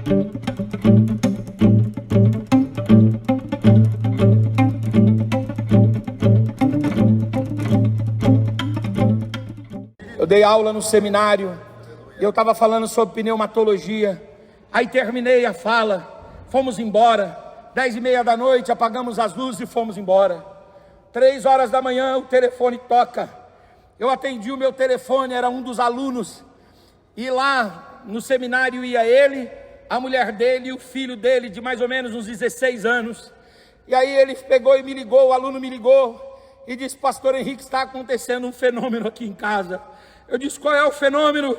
Eu dei aula no seminário e eu estava falando sobre pneumatologia. Aí terminei a fala, fomos embora. 10h30 da noite, apagamos as luzes e fomos embora. 3 horas da manhã o telefone toca. Eu atendi o meu telefone, era um dos alunos. E lá no seminário ia ele, a mulher dele e o filho dele de mais ou menos uns 16 anos. E aí ele pegou e me ligou, o aluno me ligou e disse: pastor Henrique, está acontecendo um fenômeno aqui em casa. Eu disse: qual é o fenômeno?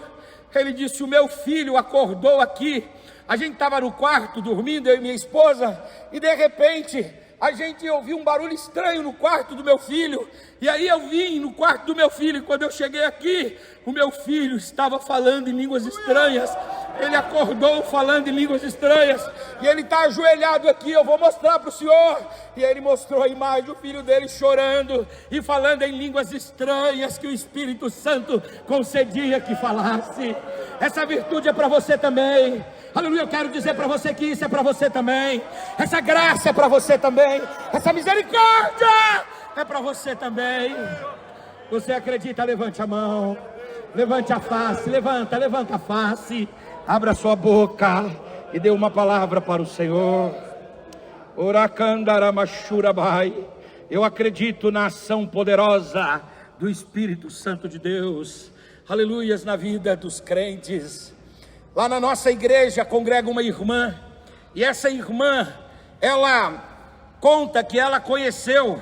Ele disse: o meu filho acordou aqui. A gente estava no quarto dormindo, eu e minha esposa, e de repente a gente ouviu um barulho estranho no quarto do meu filho. E aí eu vim no quarto do meu filho, e quando eu cheguei aqui, o meu filho estava falando em línguas estranhas. Ele acordou falando em línguas estranhas, e ele está ajoelhado aqui. Eu vou mostrar para o senhor. E ele mostrou a imagem do filho dele chorando e falando em línguas estranhas que o Espírito Santo concedia que falasse. Essa virtude é para você também. Aleluia, eu quero dizer para você que isso é para você também. Essa graça é para você também. Essa misericórdia é para você também. Você acredita? Levante a mão, levante a face, levanta a face, abra sua boca e dê uma palavra para o Senhor. Oracandaramachurabai. Eu acredito na ação poderosa do Espírito Santo de Deus. Aleluias, na vida dos crentes. Lá na nossa igreja congrega uma irmã, e essa irmã, ela conta que ela conheceu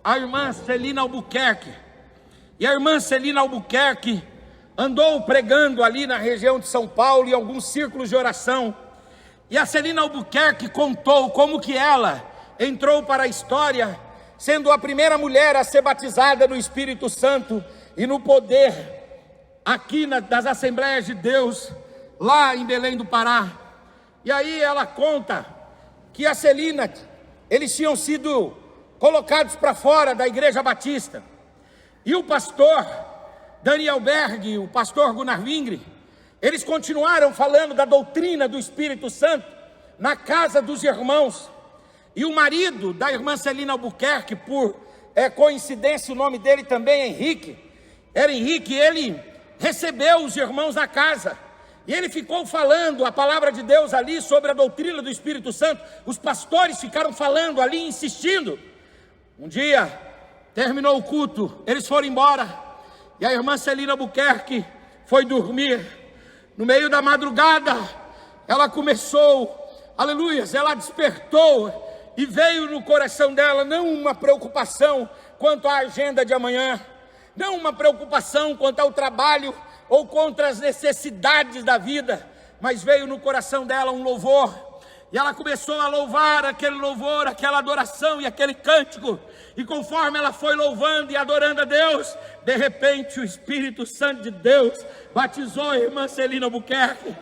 a irmã Celina Albuquerque, e a irmã Celina Albuquerque andou pregando ali na região de São Paulo, em alguns círculos de oração, e a Celina Albuquerque contou como que ela entrou para a história, sendo a primeira mulher a ser batizada no Espírito Santo e no poder, aqui das Assembleias de Deus, lá em Belém do Pará. E aí ela conta que a Celina, eles tinham sido colocados para fora da Igreja Batista, e o pastor Daniel Berg, o pastor Gunnar Wingre, eles continuaram falando da doutrina do Espírito Santo na casa dos irmãos. E o marido da irmã Celina Albuquerque, por coincidência o nome dele também é Henrique, era Henrique, ele recebeu os irmãos na casa, e ele ficou falando a palavra de Deus ali sobre a doutrina do Espírito Santo. Os pastores ficaram falando ali, insistindo. Um dia, terminou o culto, eles foram embora, e a irmã Celina Albuquerque foi dormir. No meio da madrugada, ela começou, aleluias, ela despertou, e veio no coração dela não uma preocupação quanto à agenda de amanhã, não uma preocupação quanto ao trabalho ou contra as necessidades da vida, mas veio no coração dela um louvor, e ela começou a louvar aquele louvor, aquela adoração e aquele cântico, e conforme ela foi louvando e adorando a Deus, de repente o Espírito Santo de Deus batizou a irmã Celina Albuquerque.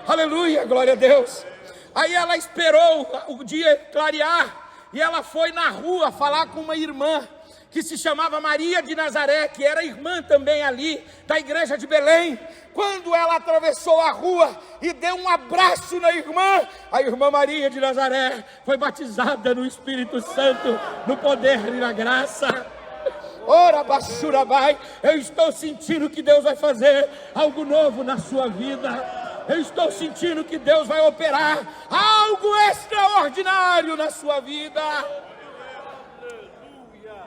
Aleluia, glória a Deus. Aí ela esperou o dia clarear, e ela foi na rua falar com uma irmã que se chamava Maria de Nazaré, que era irmã também ali da igreja de Belém. Quando ela atravessou a rua e deu um abraço na irmã, a irmã Maria de Nazaré foi batizada no Espírito Santo, no poder e na graça. Ora, Bachurabai, eu estou sentindo que Deus vai fazer algo novo na sua vida. Eu estou sentindo que Deus vai operar algo extraordinário na sua vida.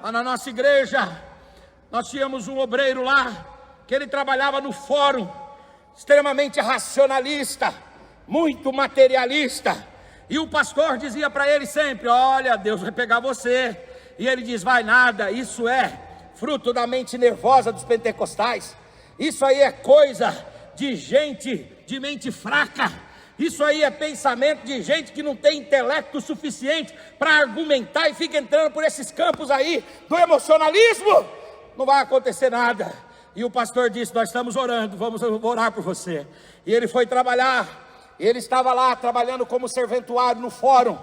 Lá na nossa igreja, nós tínhamos um obreiro lá, que ele trabalhava no fórum, extremamente racionalista, muito materialista, e o pastor dizia para ele sempre: olha, Deus vai pegar você, e ele diz: vai nada, isso é fruto da mente nervosa dos pentecostais, isso aí é coisa de gente de mente fraca, isso aí é pensamento de gente que não tem intelecto suficiente para argumentar e fica entrando por esses campos aí do emocionalismo. Não vai acontecer nada. E o pastor disse: nós estamos orando, vamos orar por você. E ele foi trabalhar, ele estava lá trabalhando como serventuário no fórum,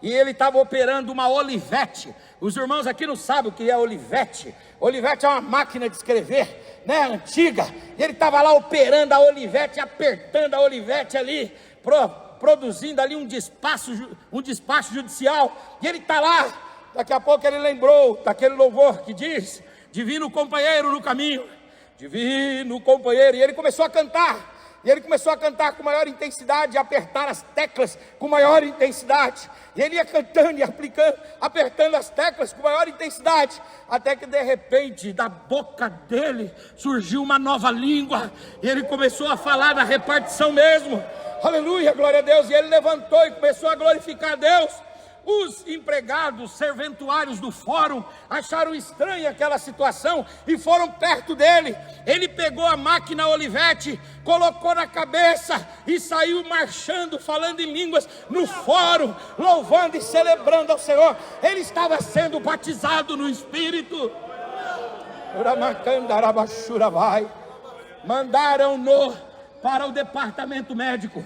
e ele estava operando uma Olivetti. Os irmãos aqui não sabem o que é Olivetti. Olivetti é uma máquina de escrever, né, antiga. E ele estava lá operando a Olivetti, apertando a Olivetti ali, produzindo ali um despacho judicial, e ele está lá. Daqui a pouco ele lembrou daquele louvor que diz: divino companheiro no caminho, divino companheiro, e ele começou a cantar. E ele começou a cantar com maior intensidade, apertar as teclas com maior intensidade. E ele ia cantando e apertando as teclas com maior intensidade, até que de repente da boca dele surgiu uma nova língua. E ele começou a falar na repartição mesmo. Aleluia, glória a Deus. E ele levantou e começou a glorificar a Deus. Os empregados serventuários do fórum acharam estranha aquela situação e foram perto dele. Ele pegou a máquina Olivetti, colocou na cabeça e saiu marchando, falando em línguas no fórum, louvando e celebrando ao Senhor. Ele estava sendo batizado no Espírito. Mandaram-no para o departamento médico.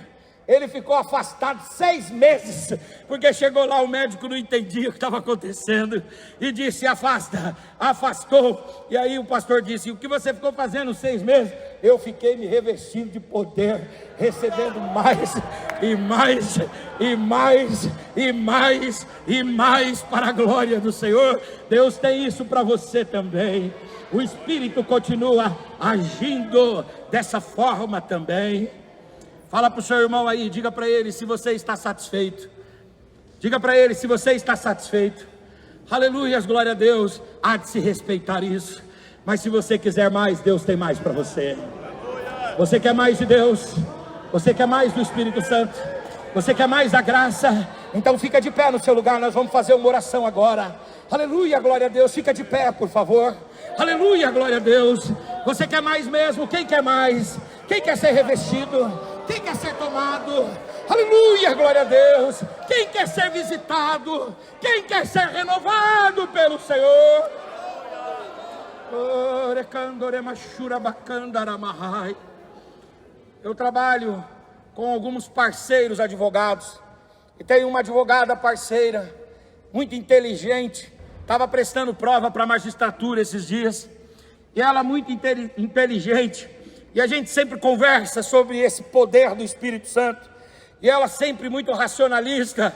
Ele ficou afastado 6 meses, porque chegou lá, o médico não entendia o que estava acontecendo, e disse: afasta, afastou. E aí o pastor disse: o que você ficou fazendo 6 meses? Eu fiquei me revestindo de poder, recebendo mais, e mais, e mais, e mais, e mais, para a glória do Senhor. Deus tem isso para você também. O Espírito continua agindo dessa forma também. Fala para o seu irmão aí, diga para ele se você está satisfeito. Diga para ele se você está satisfeito. Aleluia, glória a Deus. Há de se respeitar isso. Mas se você quiser mais, Deus tem mais para você. Você quer mais de Deus? Você quer mais do Espírito Santo? Você quer mais da graça? Então fica de pé no seu lugar, nós vamos fazer uma oração agora. Aleluia, glória a Deus. Fica de pé, por favor. Aleluia, glória a Deus. Você quer mais mesmo? Quem quer mais? Quem quer ser revestido? Quem quer ser tomado? Aleluia, glória a Deus. Quem quer ser visitado? Quem quer ser renovado pelo Senhor? Eu trabalho com alguns parceiros advogados, e tem uma advogada parceira, muito inteligente, estava prestando prova para a magistratura esses dias, e ela muito inteligente, e a gente sempre conversa sobre esse poder do Espírito Santo, e ela sempre muito racionalista,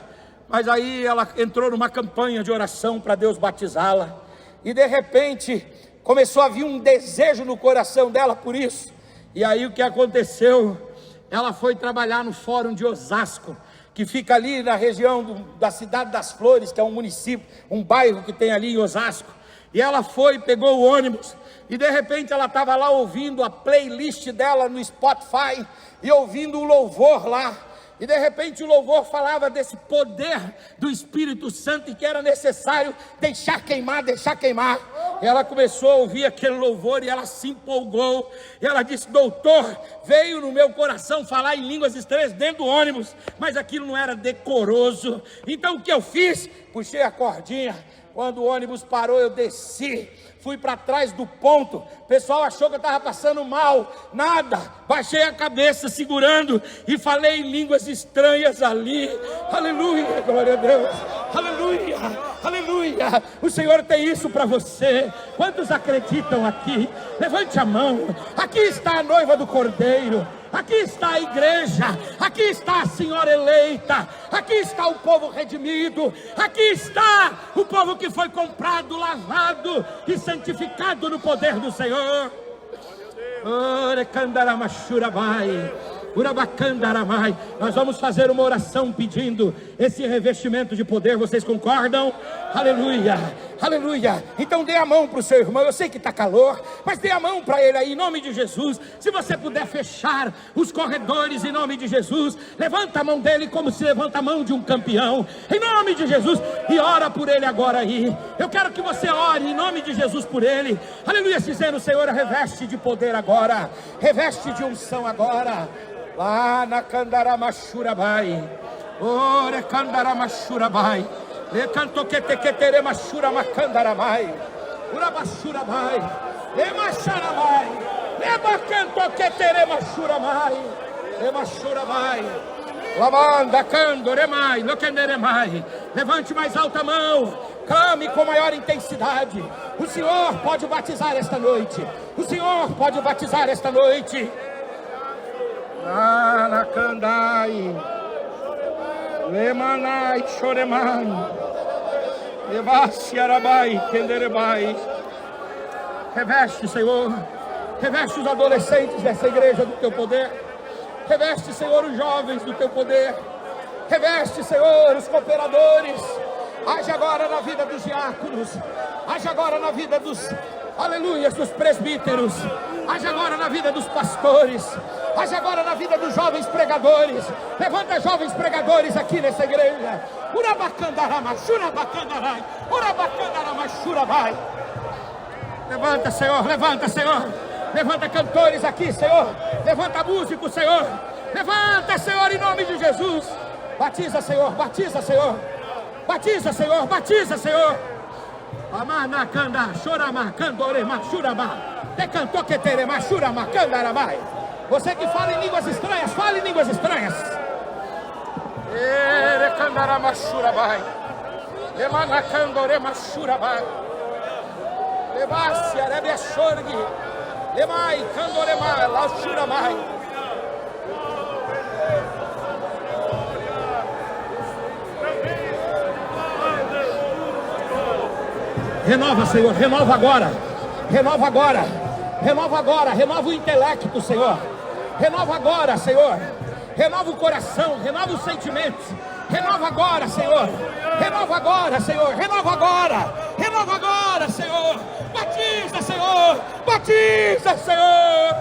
mas aí ela entrou numa campanha de oração para Deus batizá-la, e de repente começou a vir um desejo no coração dela por isso. E aí o que aconteceu? Ela foi trabalhar no Fórum de Osasco, que fica ali na região da Cidade das Flores, que é um município, um bairro que tem ali em Osasco. E ela foi, pegou o ônibus, e de repente ela estava lá ouvindo a playlist dela no Spotify, e ouvindo o louvor lá, e de repente o louvor falava desse poder do Espírito Santo, e que era necessário deixar queimar, e ela começou a ouvir aquele louvor, e ela se empolgou, e ela disse: doutor, veio no meu coração falar em línguas estranhas dentro do ônibus, mas aquilo não era decoroso. Então o que eu fiz? Puxei a cordinha. Quando o ônibus parou, eu desci, fui para trás do ponto. O pessoal achou que eu estava passando mal. Nada, baixei a cabeça segurando e falei em línguas estranhas ali. Aleluia, glória a Deus. Aleluia, aleluia. O Senhor tem isso para você. Quantos acreditam aqui? Levante a mão. Aqui está a noiva do Cordeiro. Aqui está a igreja, aqui está a senhora eleita, aqui está o povo redimido, aqui está o povo que foi comprado, lavado e santificado no poder do Senhor. Nós vamos fazer uma oração pedindo esse revestimento de poder, vocês concordam? Aleluia, aleluia. Então dê a mão para o seu irmão, eu sei que está calor, mas dê a mão para ele aí, em nome de Jesus. Se você puder fechar os corredores em nome de Jesus, levanta a mão dele como se levanta a mão de um campeão, em nome de Jesus, e ora por ele agora aí. Eu quero que você ore em nome de Jesus por ele, aleluia, dizendo: Senhor, reveste de poder agora, reveste de unção agora. Lá na Candaramachurabai, ore Candaramachurabai, le canto que te quetere machura macandaramai, urabachurabai, le macharabai, le bacanto que tere machuramai, le machurabai, lavanda candoremai, loquenderemai. Levante mais alta a mão, clame com maior intensidade. O Senhor pode batizar esta noite, o Senhor pode batizar esta noite. Anacandai, Lemanai choreman. Levassi arabai, tenderebai. Reveste, Senhor. Reveste os adolescentes dessa igreja do teu poder. Reveste, Senhor, os jovens do teu poder. Reveste, Senhor, os cooperadores. Age agora na vida dos diáconos. Age agora na vida dos, aleluia, dos presbíteros. Age agora na vida dos pastores. Age agora na vida dos jovens pregadores. Levanta jovens pregadores aqui nessa igreja. Urabacandarama, churabacandarai. Urabacandarama, churabai. Levanta, Senhor, levanta, Senhor. Levanta cantores aqui, Senhor. Levanta músicos, Senhor. Levanta, Senhor, em nome de Jesus. Batiza, Senhor, batiza, Senhor. Batiza, Senhor, batiza, Senhor. Amanacanda, chorama, candorema, churama. Decantou que terema, churama, candaramai. Você que fala em línguas estranhas, fale em línguas estranhas. Ere candarama, churabai. Emanacandorema, churabai. Levasse, arebe, chorgue. Lemai, candorema, la churamai. Renova, Senhor, renova agora. Renova agora. Renova agora. Renova o intelecto, Senhor. Renova agora, Senhor. Renova o coração, renova os sentimentos. Renova agora, Senhor. Renova agora, Senhor. Renova agora. Renova agora, Senhor. Batiza, Senhor. Batiza, Senhor.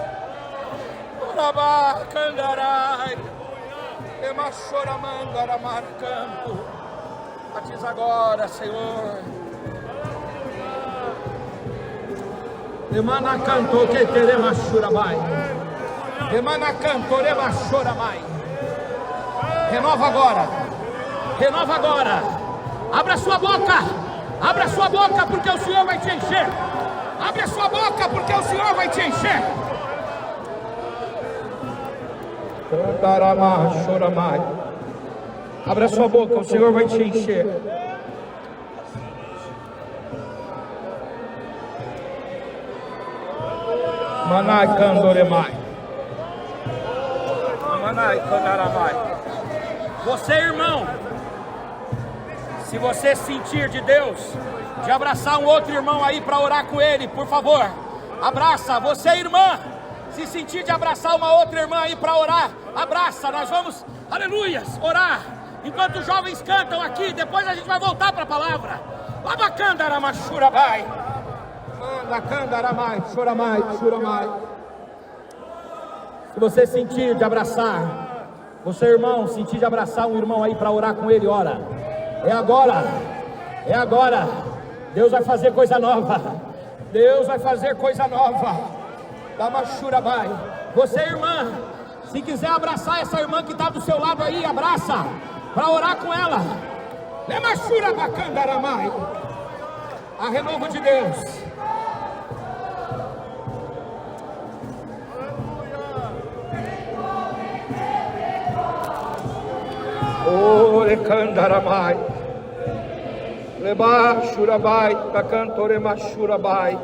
Urabá, candarai. Emachoramandaramar canto. Batiza agora, Senhor. Emana canto que terema churabai. Emana canto rema choramai. Renova agora. Renova agora. Abra sua boca. Abra sua boca porque o Senhor vai te encher. Abra sua boca porque o Senhor vai te encher. Cantarama choramai. Abra sua boca, o Senhor vai te encher. Manai candoremai. Manai candaramai. Você, irmão, se você sentir de Deus, de abraçar um outro irmão aí para orar com ele, por favor, abraça. Você, irmã, se sentir de abraçar uma outra irmã aí para orar, abraça. Nós vamos, aleluias, orar. Enquanto os jovens cantam aqui, depois a gente vai voltar para a palavra. Labacandarama churabai. Labacandaramai choramai, choramai. Se você sentir de abraçar, você, irmão, sentir de abraçar um irmão aí para orar com ele, ora. É agora. É agora. Deus vai fazer coisa nova. Deus vai fazer coisa nova. Labachurabai. Você, irmã, se quiser abraçar essa irmã que está do seu lado aí, abraça, para orar com ela. Lemachurabacandaramai. A renovo de Deus. Orecandaramai. Lebachurabai. Tacantoremachurabai.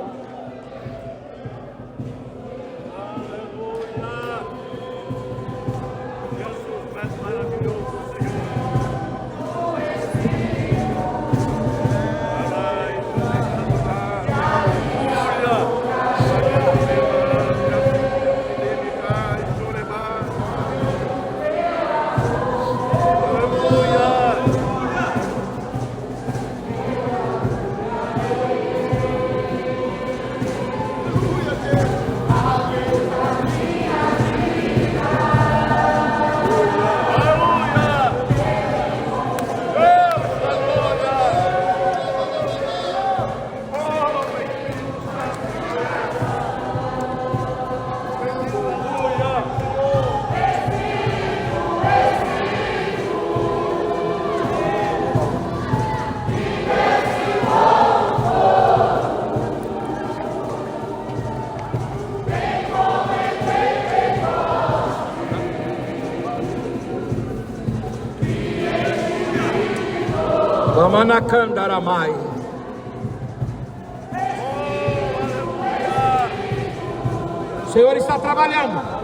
Manacandaramai. O Senhor está trabalhando.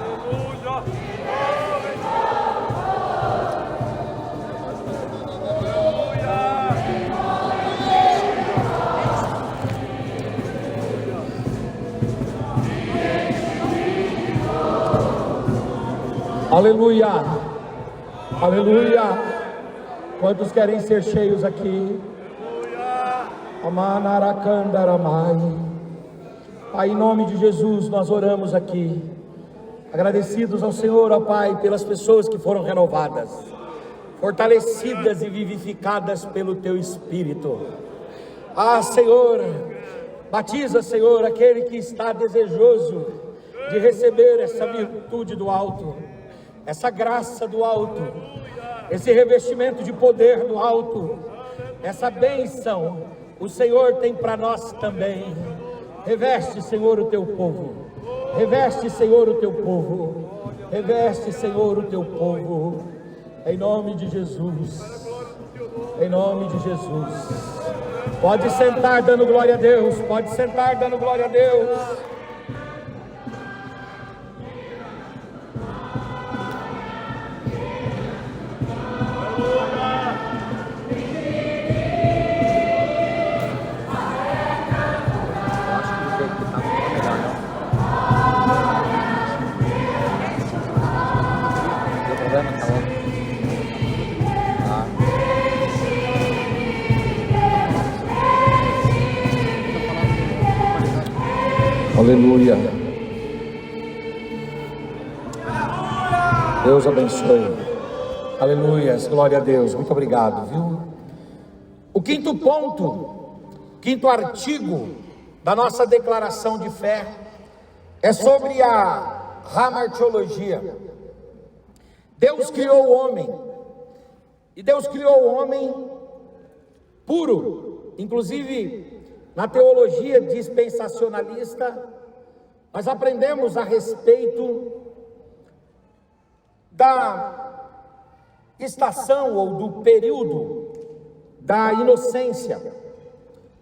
Aleluia, aleluia. Quantos querem ser cheios aqui? Amanaracandaramai. Pai, em nome de Jesus, nós oramos aqui, agradecidos ao Senhor, ó Pai, pelas pessoas que foram renovadas, fortalecidas e vivificadas pelo Teu Espírito. Senhor, batiza, Senhor, aquele que está desejoso de receber essa virtude do alto, essa graça do alto, esse revestimento de poder do alto, essa bênção, o Senhor tem para nós também. Reveste, Senhor, o Teu povo, reveste, Senhor, o Teu povo, reveste, Senhor, o Teu povo, em nome de Jesus, em nome de Jesus. Pode sentar dando glória a Deus, pode sentar dando glória a Deus. Aleluia. Deus abençoe. Aleluia. Glória a Deus. Muito obrigado, viu? O quinto ponto, quinto artigo da nossa declaração de fé é sobre a hamartiologia. Deus criou o homem, e Deus criou o homem puro. Inclusive, na teologia dispensacionalista, nós aprendemos a respeito da estação ou do período da inocência.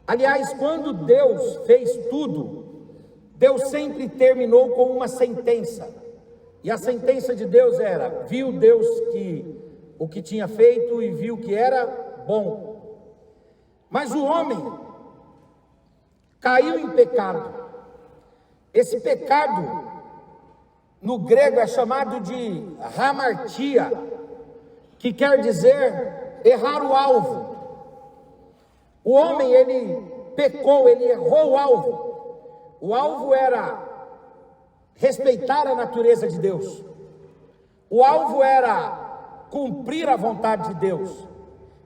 Aliás, quando Deus fez tudo, Deus sempre terminou com uma sentença. E a sentença de Deus era: viu Deus o que tinha feito e viu que era bom. Mas o homem caiu em pecado. Esse pecado, no grego, é chamado de hamartia, que quer dizer errar o alvo. O homem, ele pecou, ele errou o alvo. O alvo era respeitar a natureza de Deus. O alvo era cumprir a vontade de Deus.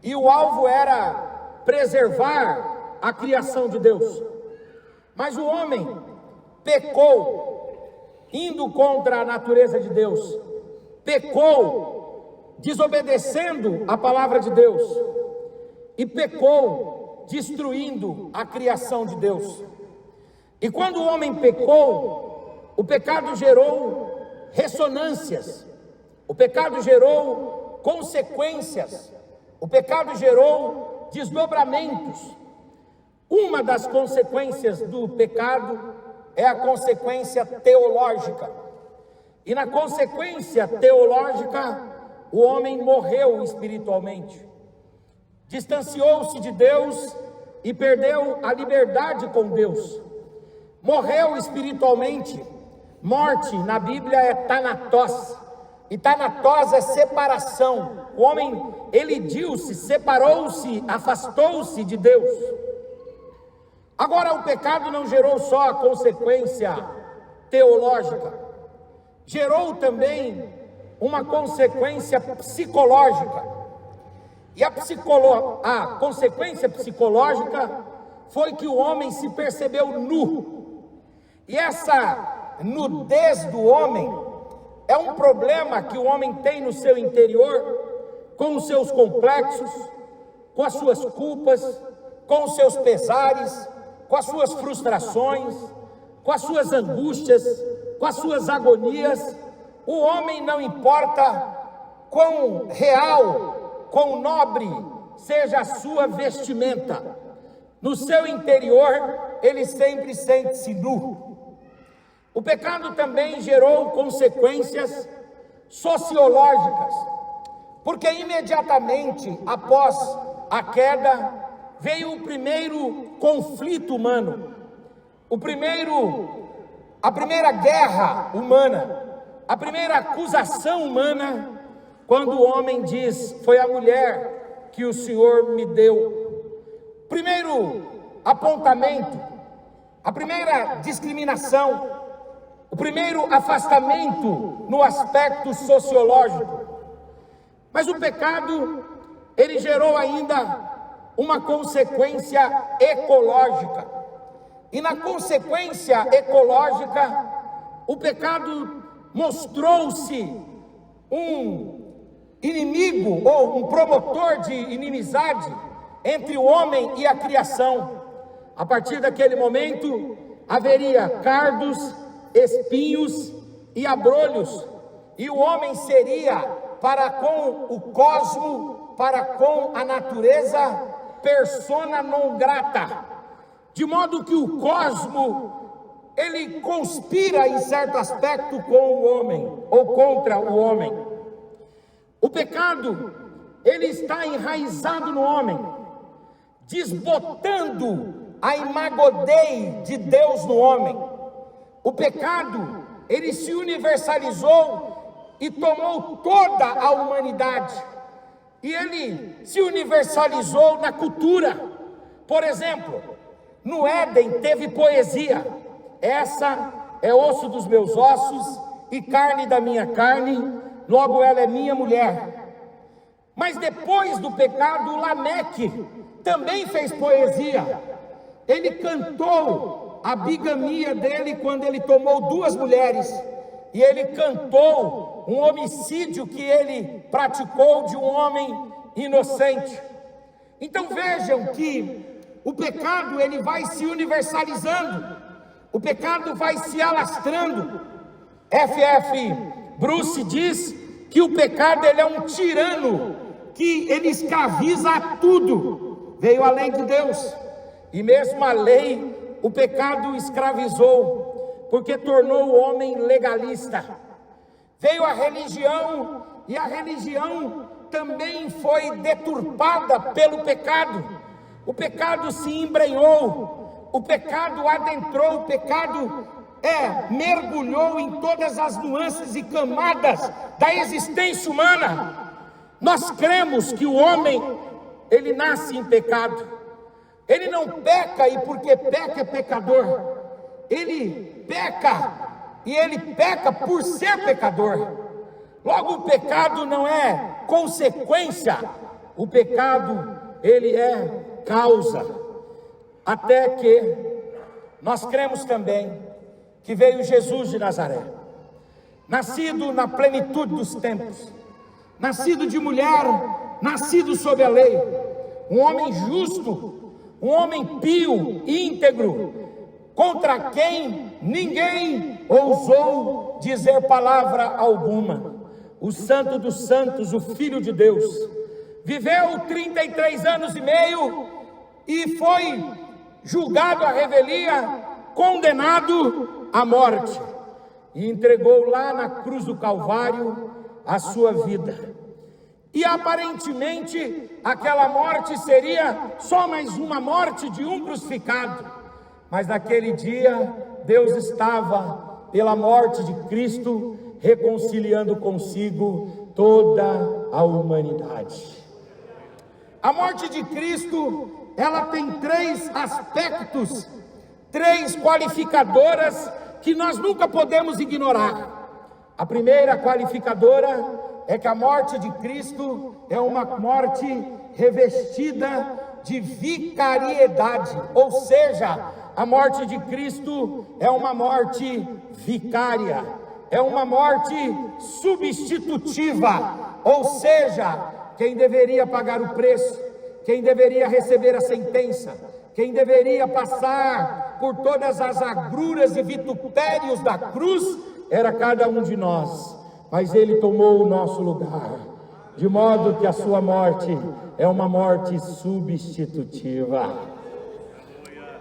E o alvo era preservar a criação de Deus. Mas o homem pecou, indo contra a natureza de Deus, pecou, desobedecendo a palavra de Deus, e pecou, destruindo a criação de Deus. E quando o homem pecou, o pecado gerou ressonâncias, o pecado gerou consequências, o pecado gerou desdobramentos. Uma das consequências do pecado é a consequência teológica. E na consequência teológica, o homem morreu espiritualmente. Distanciou-se de Deus e perdeu a liberdade com Deus. Morreu espiritualmente. Morte na Bíblia é thanatos. E thanatos é separação. O homem elidiu-se, separou-se, afastou-se de Deus. Agora, o pecado não gerou só a consequência teológica, gerou também uma consequência psicológica. E a consequência psicológica foi que o homem se percebeu nu. E essa nudez do homem é um problema que o homem tem no seu interior, com os seus complexos, com as suas culpas, com os seus pesares, com as suas frustrações, com as suas angústias, com as suas agonias. O homem, não importa quão real, quão nobre seja a sua vestimenta, no seu interior ele sempre sente-se nu. O pecado também gerou consequências sociológicas, porque imediatamente após a queda veio o primeiro conflito humano, a primeira guerra humana, a primeira acusação humana, quando o homem diz: foi a mulher que o Senhor me deu. Primeiro apontamento, a primeira discriminação, o primeiro afastamento no aspecto sociológico. Mas o pecado, ele gerou ainda uma consequência ecológica. E na consequência ecológica, o pecado mostrou-se um inimigo ou um promotor de inimizade entre o homem e a criação. A partir daquele momento, haveria cardos, espinhos e abrolhos, e o homem seria, para com o cosmo, para com a natureza, persona non grata, de modo que o cosmo, ele conspira em certo aspecto com o homem, ou contra o homem. O pecado, ele está enraizado no homem, desbotando a imago Dei de Deus no homem. O pecado, ele se universalizou e tomou toda a humanidade. E ele se universalizou na cultura. Por exemplo, no Éden teve poesia. Essa é osso dos meus ossos e carne da minha carne, logo ela é minha mulher. Mas depois do pecado, Lameque também fez poesia. Ele cantou a bigamia dele quando ele tomou 2 mulheres. E ele cantou um homicídio que ele praticou de um homem inocente. Então vejam que o pecado, ele vai se universalizando. O pecado vai se alastrando. F.F. Bruce diz que o pecado, ele é um tirano, que ele escraviza a tudo. Veio a lei de Deus, e mesmo a lei, o pecado escravizou, porque tornou o homem legalista. Veio a religião, e a religião também foi deturpada pelo pecado. O pecado se embrenhou, o pecado adentrou, o pecado mergulhou em todas as nuances e camadas da existência humana. Nós cremos que o homem, ele nasce em pecado. Ele não peca e porque peca é pecador. Ele peca e ele peca por ser pecador. Logo, o pecado não é consequência, o pecado, ele é causa. Até que nós cremos também que veio Jesus de Nazaré, nascido na plenitude dos tempos, nascido de mulher, nascido sob a lei, um homem justo, um homem pio, íntegro, contra quem ninguém ousou dizer palavra alguma. O Santo dos Santos, o Filho de Deus, viveu 33 anos e meio e foi julgado à revelia, condenado à morte, e entregou lá na cruz do Calvário a sua vida. E aparentemente aquela morte seria só mais uma morte de um crucificado, mas naquele dia Deus estava, pela morte de Cristo, reconciliando consigo toda a humanidade. A morte de Cristo, ela tem 3 aspectos, 3 qualificadoras que nós nunca podemos ignorar. A primeira qualificadora é que a morte de Cristo é uma morte revestida de vicariedade, ou seja, a morte de Cristo é uma morte vicária, é uma morte substitutiva, ou seja, quem deveria pagar o preço, quem deveria receber a sentença, quem deveria passar por todas as agruras e vitupérios da cruz, era cada um de nós, mas ele tomou o nosso lugar, de modo que a sua morte é uma morte substitutiva.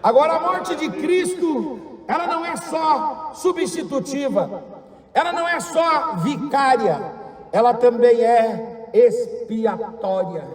Agora, a morte de Cristo, ela não é só substitutiva, ela não é só vicária, ela também é expiatória.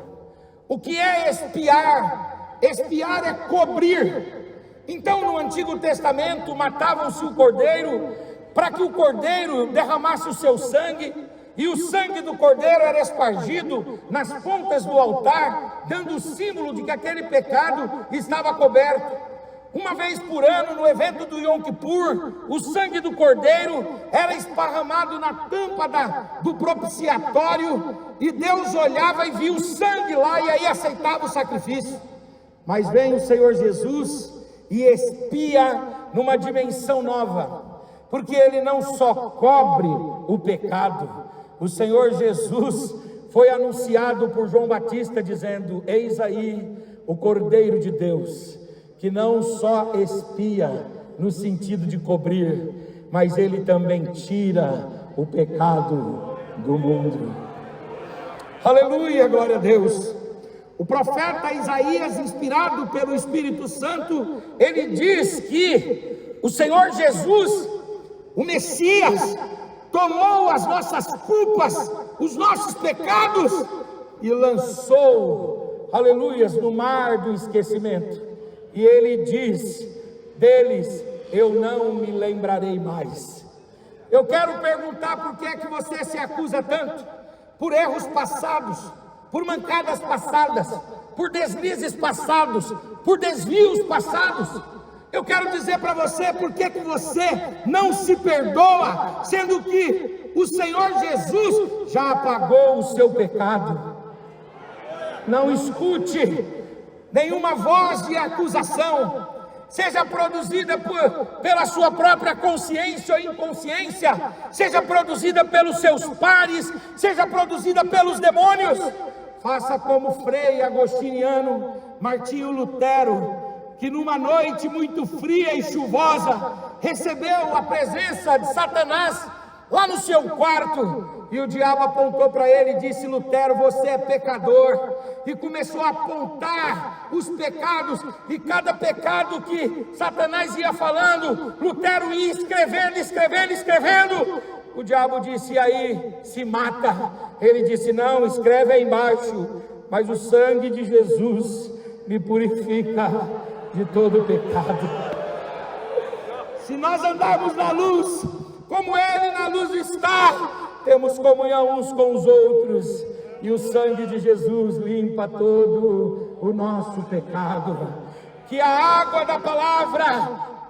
O que é expiar? Expiar é cobrir. Então, no Antigo Testamento, matavam-se o cordeiro para que o cordeiro derramasse o seu sangue, e o sangue do cordeiro era espargido nas pontas do altar, dando o símbolo de que aquele pecado estava coberto. Uma vez por ano, no evento do Yom Kippur, o sangue do cordeiro era esparramado na tampa do propiciatório, e Deus olhava e via o sangue lá, e aí aceitava o sacrifício. Mas vem o Senhor Jesus e expia numa dimensão nova, porque Ele não só cobre o pecado. O Senhor Jesus foi anunciado por João Batista dizendo: eis aí o Cordeiro de Deus, que não só expia no sentido de cobrir, mas Ele também tira o pecado do mundo. Aleluia, glória a Deus. O profeta Isaías, inspirado pelo Espírito Santo, ele diz que o Senhor Jesus, o Messias, tomou as nossas culpas, os nossos pecados, e lançou, aleluias, no mar do esquecimento. E ele diz deles: eu não me lembrarei mais. Eu quero perguntar: por que é que você se acusa tanto? Por erros passados, por mancadas passadas, por deslizes passados, por desvios passados. Eu quero dizer para você: por que que você não se perdoa, sendo que o Senhor Jesus já apagou o seu pecado? Não escute nenhuma voz de acusação, seja produzida pela sua própria consciência ou inconsciência, seja produzida pelos seus pares, seja produzida pelos demônios. Faça como Frei Agostiniano Martinho Lutero, que numa noite muito fria e chuvosa, recebeu a presença de Satanás lá no seu quarto, e o diabo apontou para ele e disse: Lutero, você é pecador. E começou a apontar os pecados, e cada pecado que Satanás ia falando, Lutero ia escrevendo. O diabo disse: e aí, se mata? Ele disse: não, escreve aí embaixo: mas o sangue de Jesus me purifica de todo pecado. Se nós andarmos na luz, como Ele na luz está, temos comunhão uns com os outros, e o sangue de Jesus limpa todo o nosso pecado. Que a água da palavra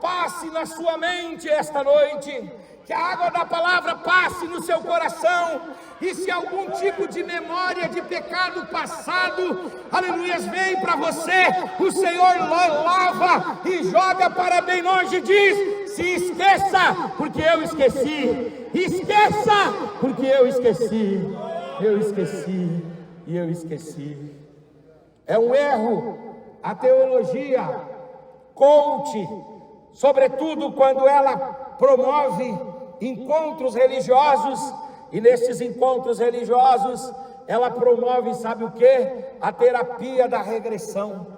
passe na sua mente esta noite, que a água da palavra passe no seu coração, e se algum tipo de memória de pecado passado, aleluia, vem para você, o Senhor lava e joga para bem longe, e diz: se esqueça, porque eu esqueci, esqueça, porque eu esqueci, e eu esqueci. É um erro a teologia coach, sobretudo quando ela promove encontros religiosos, e nesses encontros religiosos ela promove, sabe o que? A terapia da regressão,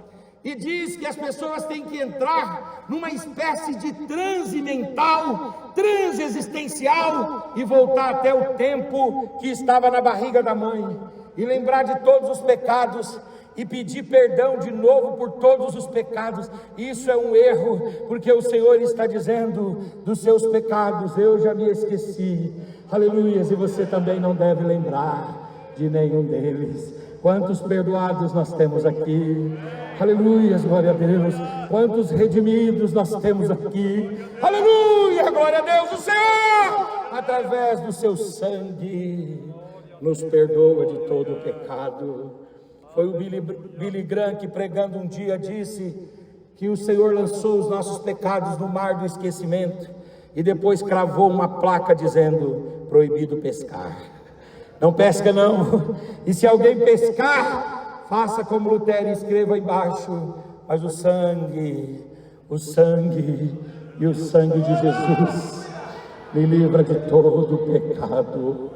e diz que as pessoas têm que entrar numa espécie de transe mental, transe existencial, e voltar até o tempo que estava na barriga da mãe, e lembrar de todos os pecados, e pedir perdão de novo por todos os pecados. Isso é um erro, porque o Senhor está dizendo: dos seus pecados eu já me esqueci, aleluias, e você também não deve lembrar de nenhum deles. Quantos perdoados nós temos aqui, aleluias, glória a Deus. Quantos redimidos nós temos aqui, aleluia, glória a Deus. O Senhor, através do seu sangue, nos perdoa de todo o pecado. Foi o Billy Graham que, pregando um dia, disse que o Senhor lançou os nossos pecados no mar do esquecimento, e depois cravou uma placa dizendo: proibido pescar. Não pesca não, e se alguém pescar, faça como Lutero e escreva embaixo: mas o sangue e o sangue de Jesus me livra de todo o pecado.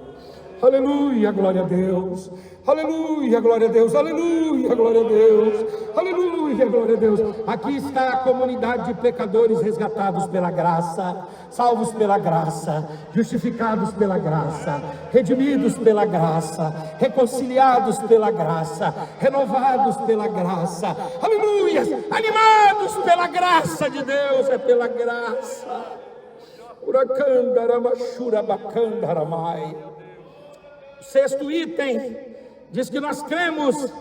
Aleluia, glória a Deus, aleluia, glória a Deus, aleluia, glória a Deus, aleluia, glória a Deus. Aqui está a comunidade de pecadores resgatados pela graça, salvos pela graça, justificados pela graça, redimidos pela graça, reconciliados pela graça, renovados pela graça, aleluia, animados pela graça de Deus. É pela graça. O sexto item diz que nós cremos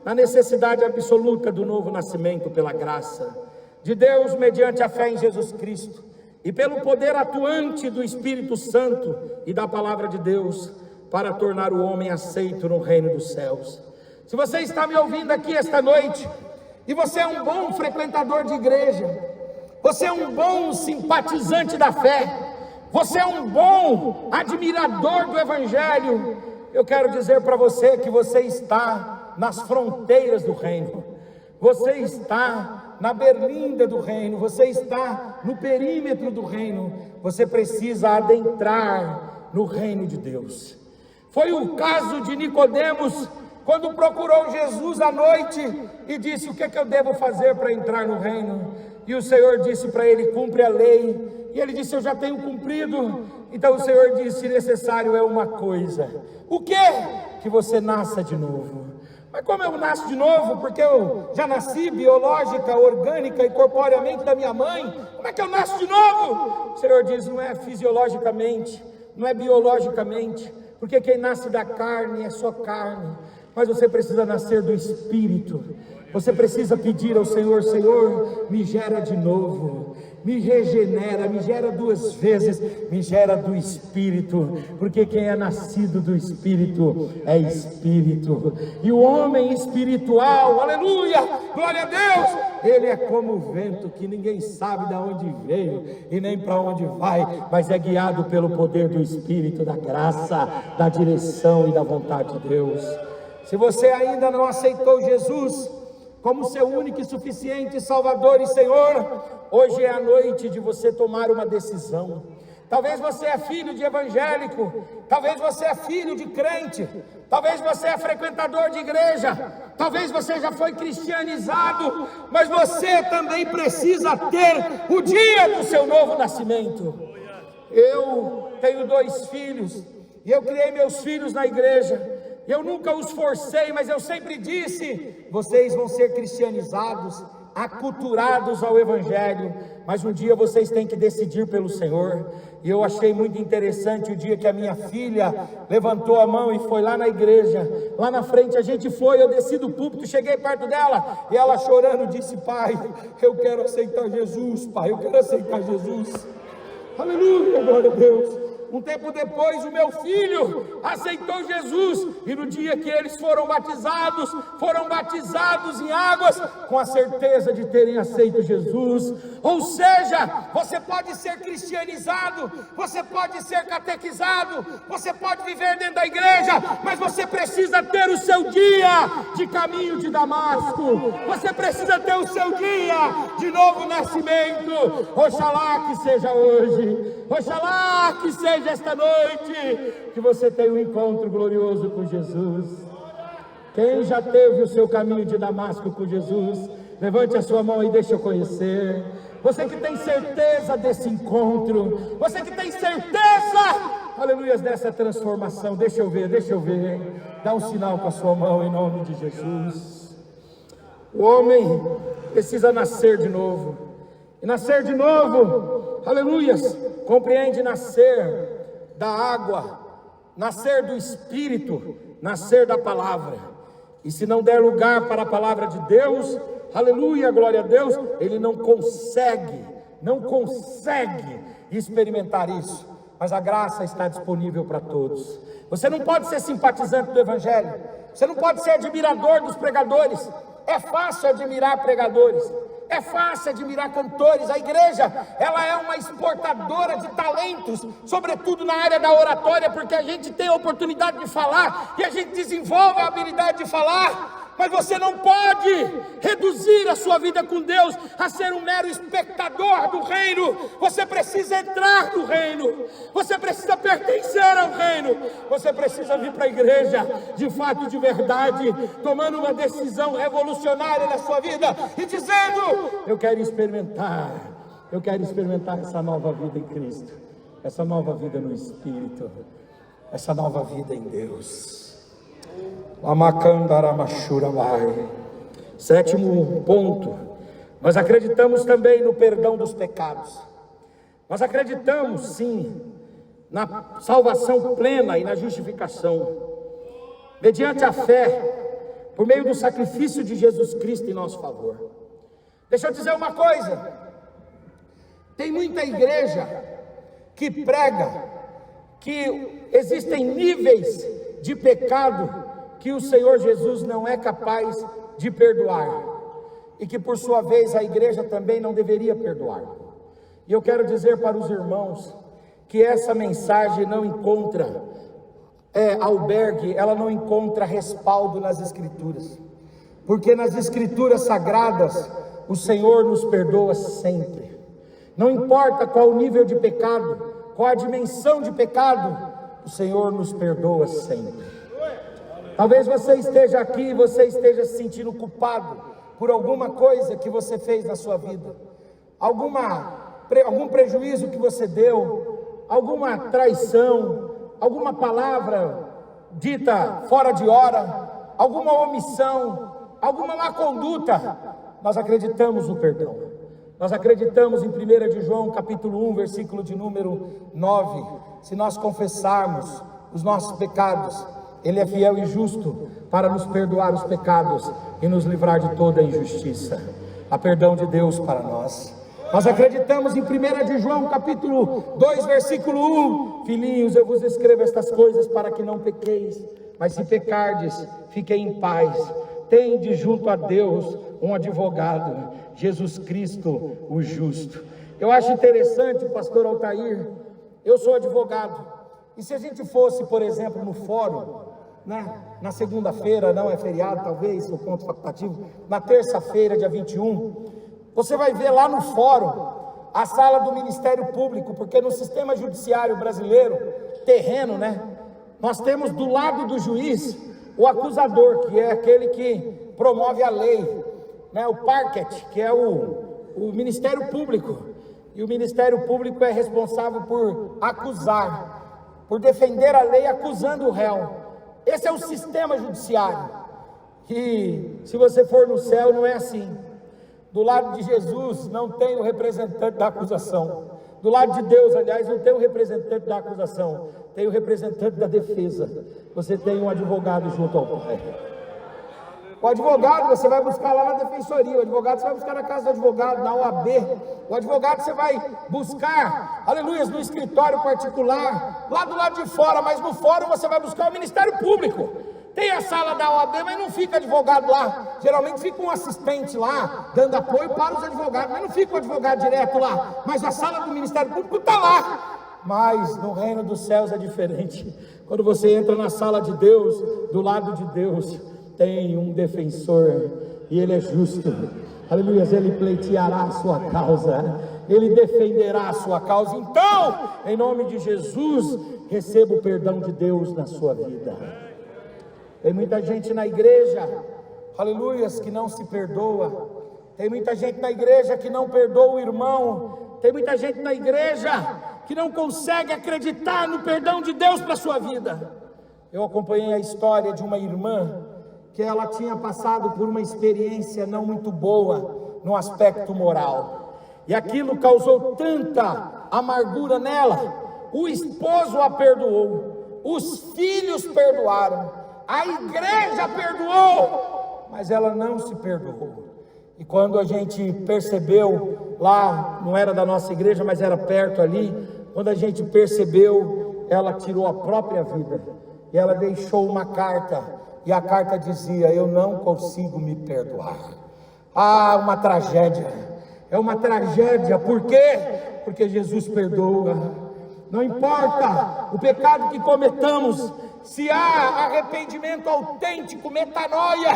na necessidade absoluta do novo nascimento pela graça de Deus, mediante a fé em Jesus Cristo, e pelo poder atuante do Espírito Santo e da palavra de Deus, para tornar o homem aceito no reino dos céus. Se você está me ouvindo aqui esta noite, e você é um bom frequentador de igreja, você é um bom simpatizante da fé, você é um bom admirador do Evangelho, eu quero dizer para você que você está nas fronteiras do reino, você está na berlinda do reino, você está no perímetro do reino, você precisa adentrar no reino de Deus. Foi o caso de Nicodemos, quando procurou Jesus à noite e disse: o que é que eu devo fazer para entrar no reino? E o Senhor disse para ele: cumpre a lei. E ele disse: eu já tenho cumprido. Então o Senhor disse: necessário é uma coisa. O que? Que você nasça de novo. Mas como eu nasço de novo? Porque eu já nasci biológica, orgânica e corporeamente da minha mãe. Como é que eu nasço de novo? O Senhor diz: não é fisiologicamente, não é biologicamente, porque quem nasce da carne é só carne, mas você precisa nascer do Espírito. Você precisa pedir ao Senhor: Senhor, me gera de novo, me regenera, me gera 2 vezes, me gera do Espírito, porque quem é nascido do Espírito é Espírito, e o homem espiritual, aleluia, glória a Deus, ele é como o vento que ninguém sabe de onde veio e nem para onde vai, mas é guiado pelo poder do Espírito, da graça, da direção e da vontade de Deus. Se você ainda não aceitou Jesus como seu único e suficiente Salvador e Senhor, hoje é a noite de você tomar uma decisão. Talvez você é filho de evangélico, talvez você é filho de crente, talvez você é frequentador de igreja, talvez você já foi cristianizado, mas você também precisa ter o dia do seu novo nascimento. Eu tenho 2 filhos, e eu criei meus filhos na igreja. Eu nunca os forcei, mas eu sempre disse: vocês vão ser cristianizados, aculturados ao Evangelho, mas um dia vocês têm que decidir pelo Senhor. E eu achei muito interessante o dia que a minha filha levantou a mão e foi lá na igreja, lá na frente a gente foi, eu desci do púlpito, cheguei perto dela, e ela chorando disse: pai, eu quero aceitar Jesus, pai, eu quero aceitar Jesus. Aleluia, glória a Deus. Um tempo depois, o meu filho aceitou Jesus, e no dia que eles foram batizados em águas, com a certeza de terem aceito Jesus. Ou seja, você pode ser cristianizado, você pode ser catequizado, você pode viver dentro da igreja, mas você precisa ter o seu dia de caminho de Damasco, você precisa ter o seu dia de novo nascimento. Oxalá que seja hoje, oxalá que seja esta noite, que você tenha um encontro glorioso com Jesus. Quem já teve o seu caminho de Damasco com Jesus, levante a sua mão e deixe eu conhecer. Você que tem certeza desse encontro, você que tem certeza, aleluia, dessa transformação, deixa eu ver, dá um sinal com a sua mão em nome de Jesus. O homem precisa nascer de novo, e nascer de novo, aleluias, compreende nascer da água, nascer do Espírito, nascer da palavra. E se não der lugar para a palavra de Deus, aleluia, glória a Deus, ele não consegue experimentar isso. Mas a graça está disponível para todos. Você não pode ser simpatizante do Evangelho, você não pode ser admirador dos pregadores. É fácil admirar pregadores, é fácil admirar cantores. A igreja, ela é uma exportadora de talentos, sobretudo na área da oratória, porque a gente tem a oportunidade de falar, e a gente desenvolve a habilidade de falar. Mas você não pode reduzir a sua vida com Deus a ser um mero espectador do reino. Você precisa entrar no reino, você precisa pertencer ao reino, você precisa vir para a igreja de fato, de verdade, tomando uma decisão revolucionária na sua vida e dizendo: eu quero experimentar essa nova vida em Cristo, essa nova vida no Espírito, essa nova vida em Deus. Sétimo ponto, nós acreditamos também no perdão dos pecados. Nós acreditamos sim na salvação plena e na justificação, mediante a fé, por meio do sacrifício de Jesus Cristo em nosso favor. Deixa eu dizer uma coisa: tem muita igreja que prega que existem níveis de pecado que o Senhor Jesus não é capaz de perdoar, e que por sua vez a igreja também não deveria perdoar. E eu quero dizer para os irmãos que essa mensagem não encontra albergue, ela não encontra respaldo nas Escrituras, porque nas Escrituras sagradas o Senhor nos perdoa sempre. Não importa qual o nível de pecado, qual a dimensão de pecado, o Senhor nos perdoa sempre. Talvez você esteja aqui, você esteja se sentindo culpado por alguma coisa que você fez na sua vida, algum prejuízo que você deu, alguma traição, alguma palavra dita fora de hora, alguma omissão, alguma má conduta. Nós acreditamos no perdão. Nós acreditamos em 1 de João capítulo 1, versículo de número 9. Se nós confessarmos os nossos pecados, Ele é fiel e justo para nos perdoar os pecados e nos livrar de toda injustiça. Há perdão de Deus para nós. Nós acreditamos em 1 de João capítulo 2, versículo 1. Filhinhos, eu vos escrevo estas coisas para que não pequeis, mas se pecardes, fiquem em paz. Tende junto a Deus um advogado, Jesus Cristo, o justo. Eu acho interessante, pastor Altair, eu sou advogado, e se a gente fosse, por exemplo, no fórum, na segunda-feira, não é feriado talvez, o ponto facultativo, na terça-feira, dia 21, você vai ver lá no fórum a sala do Ministério Público, porque no sistema judiciário brasileiro, terreno, nós temos do lado do juiz o acusador, que é aquele que promove a lei, o parquet, que é o Ministério Público, e o Ministério Público é responsável por acusar, por defender a lei acusando o réu. Esse é o sistema judiciário. E se você for no céu, não é assim. Do lado de Jesus não tem o representante da acusação. Do lado de Deus, aliás, não tem o representante da acusação, tem o representante da defesa. Você tem um advogado junto ao Pai. O advogado você vai buscar lá na defensoria, o advogado você vai buscar na casa do advogado, na OAB, o advogado você vai buscar, aleluia, no escritório particular, lá do lado de fora, mas no fórum você vai buscar o Ministério Público. Tem a sala da OAB, mas não fica advogado lá, geralmente fica um assistente lá, dando apoio para os advogados, mas não fica o advogado direto lá, mas a sala do Ministério Público está lá. Mas no reino dos céus é diferente. Quando você entra na sala de Deus, do lado de Deus tem um defensor, e Ele é justo, aleluia, Ele pleiteará a sua causa, Ele defenderá a sua causa. Então, em nome de Jesus, receba o perdão de Deus na sua vida. Tem muita gente na igreja, aleluias, que não se perdoa. Tem muita gente na igreja que não perdoa o irmão. Tem muita gente na igreja que não consegue acreditar no perdão de Deus para a sua vida. Eu acompanhei a história de uma irmã que ela tinha passado por uma experiência não muito boa no aspecto moral, e aquilo causou tanta amargura nela. O esposo a perdoou, os filhos perdoaram, a igreja perdoou, mas ela não se perdoou. E quando a gente percebeu, lá não era da nossa igreja, mas era perto ali, quando a gente percebeu, ela tirou a própria vida, e ela deixou uma carta, e a carta dizia: eu não consigo me perdoar. Ah, uma tragédia, é uma tragédia. Por quê? Porque Jesus perdoa. Não importa o pecado que cometamos, se há arrependimento autêntico, metanoia,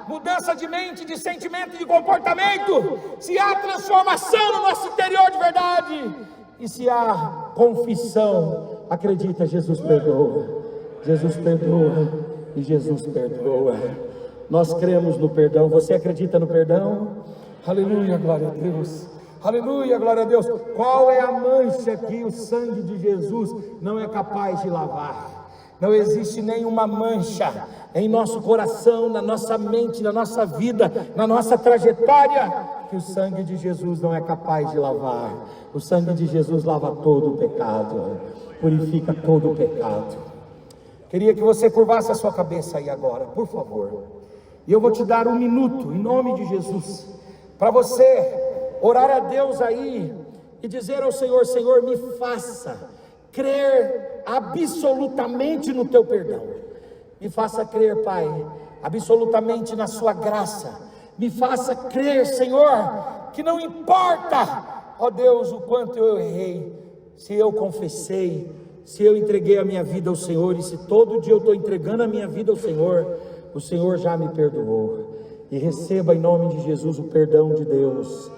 mudança de mente, de sentimento, de comportamento, se há transformação no nosso interior de verdade, e se há confissão, acredita, Jesus perdoa, Jesus perdoa, e Jesus perdoa. Nós cremos no perdão. Você acredita no perdão? Aleluia, glória a Deus. Aleluia, glória a Deus. Qual é a mancha que o sangue de Jesus não é capaz de lavar? Não existe nenhuma mancha em nosso coração, na nossa mente, na nossa vida, na nossa trajetória, que o sangue de Jesus não é capaz de lavar. O sangue de Jesus lava todo o pecado, purifica todo o pecado. Queria que você curvasse a sua cabeça aí agora, por favor. E eu vou te dar 1 minuto, em nome de Jesus, para você orar a Deus aí e dizer ao Senhor: Senhor, me faça crer absolutamente no teu perdão. Me faça crer, Pai, absolutamente na sua graça. Me faça crer, Senhor, que não importa, ó Deus, o quanto eu errei, se eu confessei, se eu entreguei a minha vida ao Senhor, e se todo dia eu estou entregando a minha vida ao Senhor, o Senhor já me perdoou. E receba em nome de Jesus o perdão de Deus,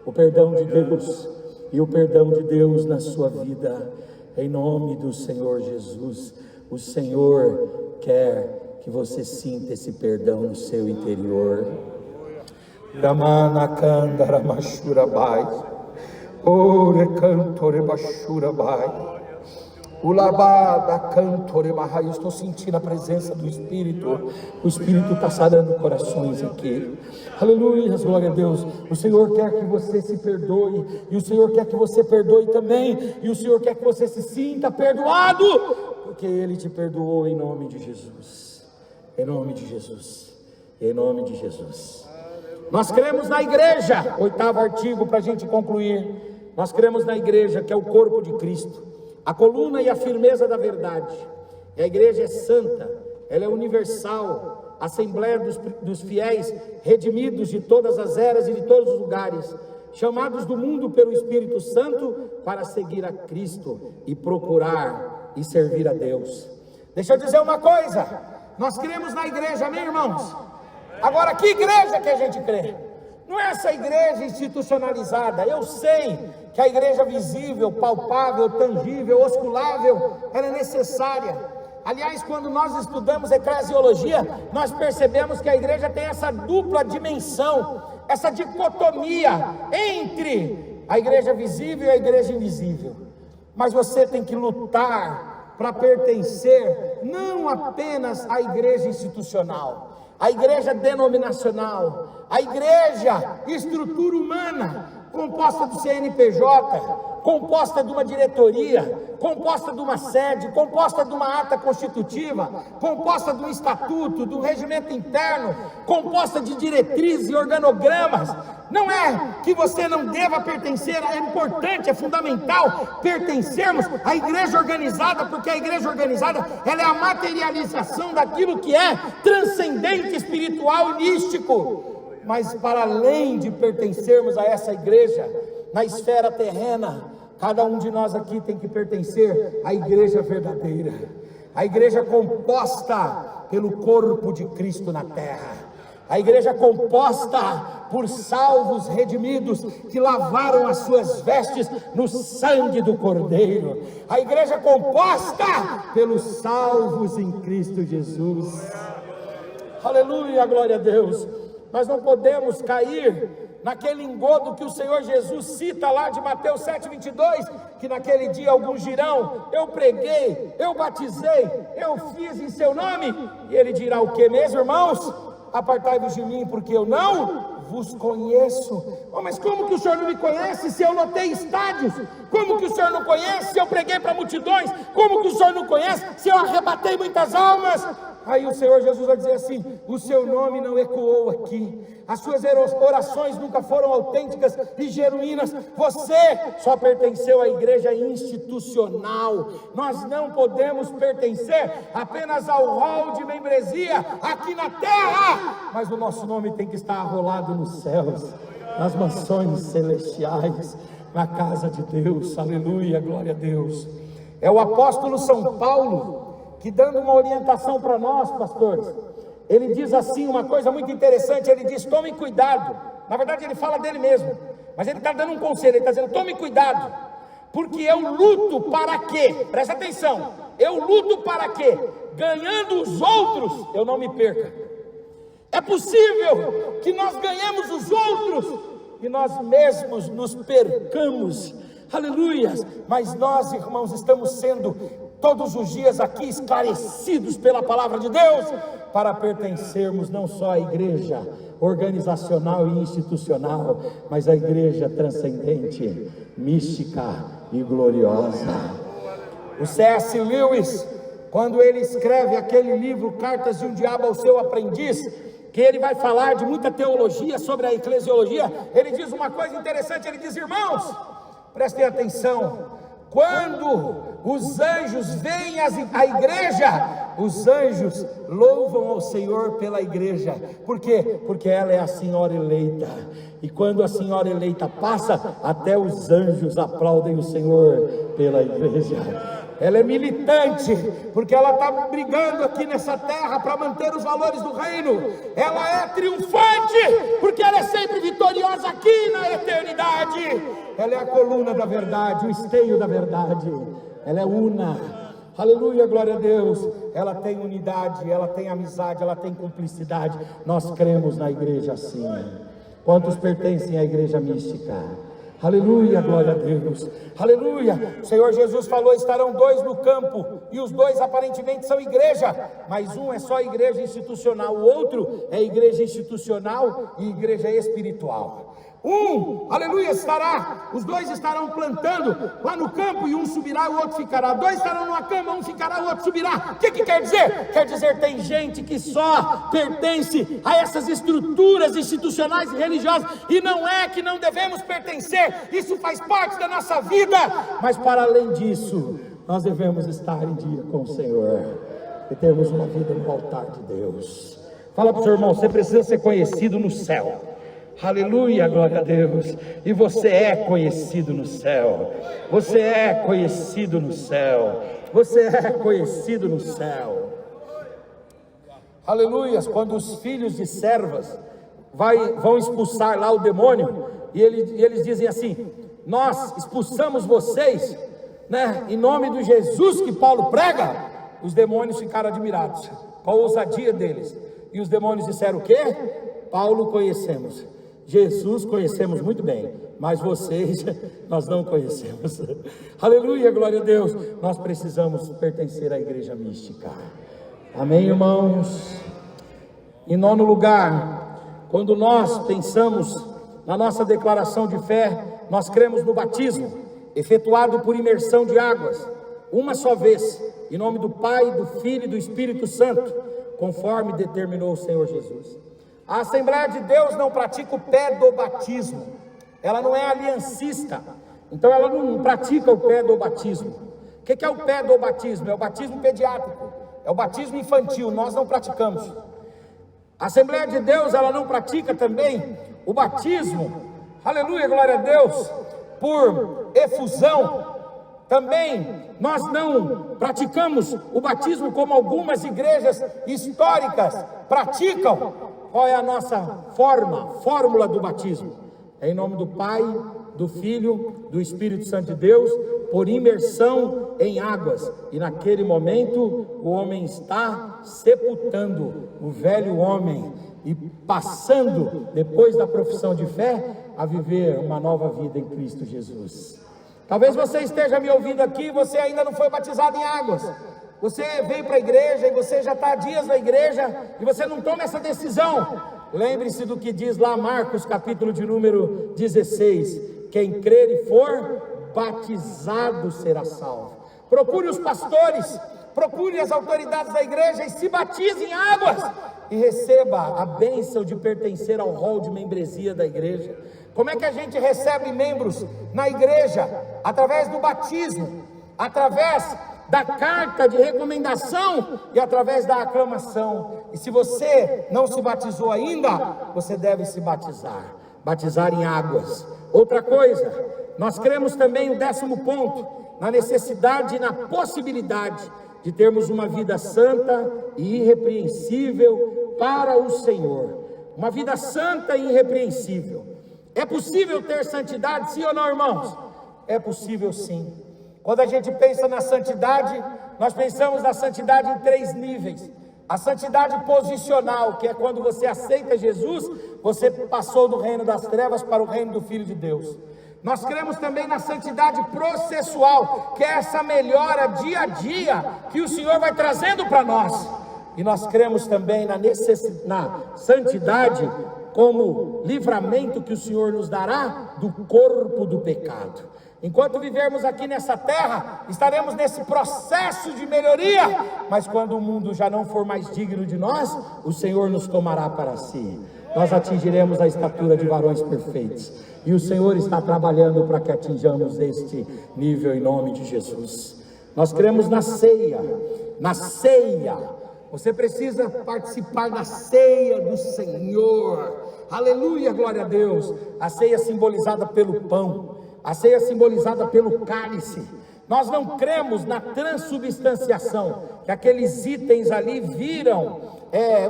o perdão de Deus e o perdão de Deus na sua vida, em nome do Senhor Jesus. O Senhor quer que você sinta esse perdão no seu interior. Ramana Kandara Mashurabai, Ore Cantore Bashurabai, Ulabada Cantore Bahai. Estou sentindo a presença do Espírito. O Espírito está sarando corações aqui. Aleluia, glória a Deus. O Senhor quer que você se perdoe, e o Senhor quer que você perdoe também, e o Senhor quer que você se sinta perdoado, porque Ele te perdoou, em nome de Jesus. Em nome de Jesus. Em nome de Jesus. Nós cremos na igreja, 8º artigo para a gente concluir. Nós cremos na igreja, que é o corpo de Cristo, a coluna e a firmeza da verdade. E a igreja é santa, ela é universal, assembleia dos fiéis redimidos de todas as eras e de todos os lugares, chamados do mundo pelo Espírito Santo para seguir a Cristo e procurar e servir a Deus. Deixa eu dizer uma coisa: nós cremos na igreja, amém, irmãos? Agora, que igreja que a gente crê? Não é essa igreja institucionalizada. Eu sei que a igreja visível, palpável, tangível, osculável, ela é necessária. Aliás, quando nós estudamos eclesiologia, nós percebemos que a igreja tem essa dupla dimensão, essa dicotomia entre a igreja visível e a igreja invisível. Mas você tem que lutar para pertencer não apenas à igreja institucional, a igreja denominacional, a igreja estrutura humana, composta do CNPJ, composta de uma diretoria, composta de uma sede, composta de uma ata constitutiva, composta de um estatuto, de um regimento interno, composta de diretrizes e organogramas. Não é que você não deva pertencer, é importante, é fundamental pertencermos à igreja organizada, porque a igreja organizada, ela é a materialização daquilo que é transcendente, espiritual e místico. Mas para além de pertencermos a essa igreja, na esfera terrena, cada um de nós aqui tem que pertencer à igreja verdadeira, a igreja composta pelo corpo de Cristo na terra, a igreja composta por salvos redimidos que lavaram as suas vestes no sangue do Cordeiro, a igreja composta pelos salvos em Cristo Jesus. Aleluia, glória a Deus. Nós não podemos cair naquele engodo que o Senhor Jesus cita lá de Mateus 7,22, que naquele dia alguns dirão: eu preguei, eu batizei, eu fiz em seu nome, e ele dirá o que mesmo, irmãos? Apartai-vos de mim, porque eu não vos conheço. Oh, mas como que o Senhor não me conhece se eu lotei estádios? Como que o Senhor não conhece se eu preguei para multidões? Como que o Senhor não conhece se eu arrebatei muitas almas? Aí o Senhor Jesus vai dizer assim: o seu nome não ecoou aqui, as suas orações nunca foram autênticas e genuínas, você só pertenceu à igreja institucional. Nós não podemos pertencer apenas ao rol de membresia aqui na terra, mas o nosso nome tem que estar arrolado nos céus, nas mansões celestiais, na casa de Deus. Aleluia, glória a Deus. É o apóstolo São Paulo que, dando uma orientação para nós, pastores, ele diz assim uma coisa muito interessante. Ele diz: tome cuidado. Na verdade ele fala dele mesmo, mas ele está dando um conselho. Ele está dizendo: tome cuidado, porque eu luto para quê? Presta atenção, eu luto para quê? Ganhando os outros, eu não me perca. É possível que nós ganhemos os outros e nós mesmos nos percamos. Aleluia. Mas nós, irmãos, estamos sendo todos os dias aqui esclarecidos pela palavra de Deus, para pertencermos não só à igreja organizacional e institucional, mas à igreja transcendente, mística e gloriosa. O C.S. Lewis, quando ele escreve aquele livro Cartas de um Diabo ao Seu Aprendiz, que ele vai falar de muita teologia sobre a eclesiologia, ele diz uma coisa interessante, ele diz: irmãos, prestem atenção, quando os anjos veem a igreja, os anjos louvam ao Senhor pela igreja. Por quê? Porque ela é a senhora eleita, e quando a senhora eleita passa, até os anjos aplaudem o Senhor pela igreja. Ela é militante, porque ela está brigando aqui nessa terra para manter os valores do reino. Ela é triunfante, porque ela é sempre vitoriosa aqui na eternidade. Ela é a coluna da verdade, o esteio da verdade. Ela é una. Aleluia, glória a Deus. Ela tem unidade, ela tem amizade, ela tem cumplicidade. Nós cremos na igreja assim. Quantos pertencem à igreja mística? Aleluia, glória a Deus, aleluia. O Senhor Jesus falou: estarão dois no campo, e os dois aparentemente são igreja, mas um é só igreja institucional, o outro é igreja institucional e igreja espiritual. Aleluia, os dois estarão plantando lá no campo, e um subirá e o outro ficará. Dois estarão numa cama, um ficará e o outro subirá. O que quer dizer? Quer dizer, tem gente que só pertence a essas estruturas institucionais e religiosas, e não é que não devemos pertencer, isso faz parte da nossa vida, mas para além disso, nós devemos estar em dia com o Senhor, e termos uma vida no altar de Deus. Fala para o seu irmão: você precisa ser conhecido no céu. Aleluia, glória a Deus. E você é conhecido no céu. Você é conhecido no céu. Você é conhecido no céu. Aleluia. Quando os filhos de servas vão expulsar lá o demônio, e eles dizem assim: nós expulsamos vocês, né, em nome do Jesus que Paulo prega. Os demônios ficaram admirados com a ousadia deles, e os demônios disseram: o quê? Paulo conhecemos, Jesus conhecemos muito bem, mas vocês nós não conhecemos. Aleluia, glória a Deus. Nós precisamos pertencer à igreja mística. Amém, irmãos? Em nono lugar, quando nós pensamos na nossa declaração de fé, nós cremos no batismo, efetuado por imersão de águas, uma só vez, em nome do Pai, do Filho e do Espírito Santo, conforme determinou o Senhor Jesus. A Assembleia de Deus não pratica o pedobatismo, ela não é aliancista, então ela não pratica o pedobatismo. O que é o pedobatismo? É o batismo pediátrico, é o batismo infantil, nós não praticamos. A Assembleia de Deus, ela não pratica também o batismo, aleluia, glória a Deus, por efusão. Também nós não praticamos o batismo como algumas igrejas históricas praticam. Qual é a nossa fórmula do batismo? É em nome do Pai, do Filho, do Espírito Santo de Deus, por imersão em águas. E naquele momento o homem está sepultando o velho homem e passando, depois da profissão de fé, a viver uma nova vida em Cristo Jesus. Talvez você esteja me ouvindo aqui, você ainda não foi batizado em águas. Você veio para a igreja e você já está há dias na igreja e você não toma essa decisão. Lembre-se do que diz lá Marcos, capítulo de número 16: quem crer e for batizado será salvo. Procure os pastores, procure as autoridades da igreja e se batize em águas e receba a bênção de pertencer ao rol de membresia da igreja. Como é que a gente recebe membros na igreja? Através do batismo, através da carta de recomendação e através da aclamação. E se você não se batizou ainda, você deve se batizar em águas. Outra coisa, nós cremos também, o 10º ponto, na necessidade e na possibilidade de termos uma vida santa e irrepreensível para o Senhor. Uma vida santa e irrepreensível. É possível ter santidade, sim ou não, irmãos? É possível, sim. Quando a gente pensa na santidade, nós pensamos na santidade em 3 níveis. A santidade posicional, que é quando você aceita Jesus, você passou do reino das trevas para o reino do Filho de Deus. Nós cremos também na santidade processual, que é essa melhora dia a dia que o Senhor vai trazendo para nós. e nós cremos também na santidade como livramento que o Senhor nos dará do corpo do pecado. Enquanto vivermos aqui nessa terra, estaremos nesse processo de melhoria, mas quando o mundo já não for mais digno de nós, o Senhor nos tomará para si. Nós atingiremos a estatura de varões perfeitos, e o Senhor está trabalhando para que atinjamos este nível em nome de Jesus. Nós cremos na ceia, você precisa participar da ceia do Senhor, aleluia, glória a Deus. A ceia simbolizada pelo pão, a ceia simbolizada pelo cálice. Nós não cremos na transubstanciação, que aqueles itens ali viram,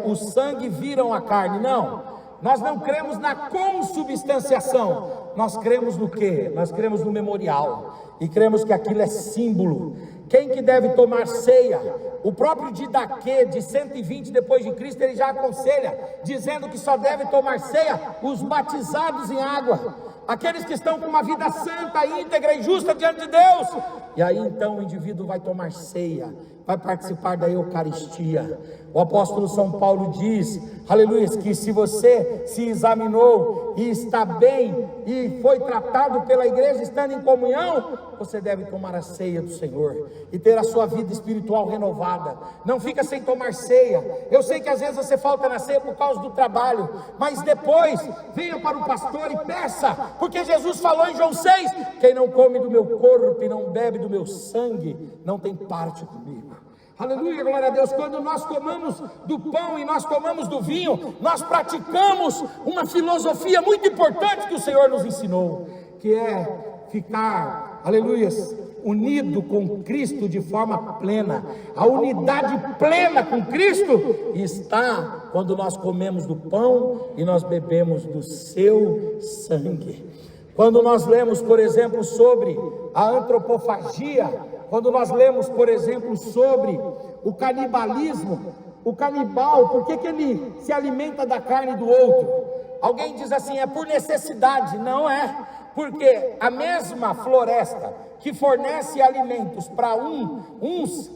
o sangue viram a carne, não. Nós não cremos na consubstanciação, nós cremos no quê? Nós cremos no memorial, e cremos que aquilo é símbolo. Quem que deve tomar ceia? O próprio Didaquê, de 120 depois de Cristo, ele já aconselha, dizendo que só deve tomar ceia os batizados em água, aqueles que estão com uma vida santa, íntegra e justa diante de Deus. E aí então o indivíduo vai tomar ceia, vai participar da Eucaristia. O apóstolo São Paulo diz, aleluia, que se você se examinou e está bem e foi tratado pela igreja estando em comunhão, você deve tomar a ceia do Senhor e ter a sua vida espiritual renovada. Não fica sem tomar ceia. Eu sei que às vezes você falta na ceia por causa do trabalho, mas depois venha para o pastor e peça, porque Jesus falou em João 6, quem não come do meu corpo e não bebe do meu sangue, não tem parte comigo. Aleluia, glória a Deus. Quando nós tomamos do pão e nós tomamos do vinho, nós praticamos uma filosofia muito importante que o Senhor nos ensinou, que é ficar, aleluia, unido com Cristo de forma plena. A unidade plena com Cristo está quando nós comemos do pão e nós bebemos do seu sangue. Quando nós lemos, por exemplo, sobre a antropofagia, quando nós lemos, por exemplo, sobre o canibalismo, o canibal, por que ele se alimenta da carne do outro? Alguém diz assim, é por necessidade. Não é, porque a mesma floresta que fornece alimentos para uns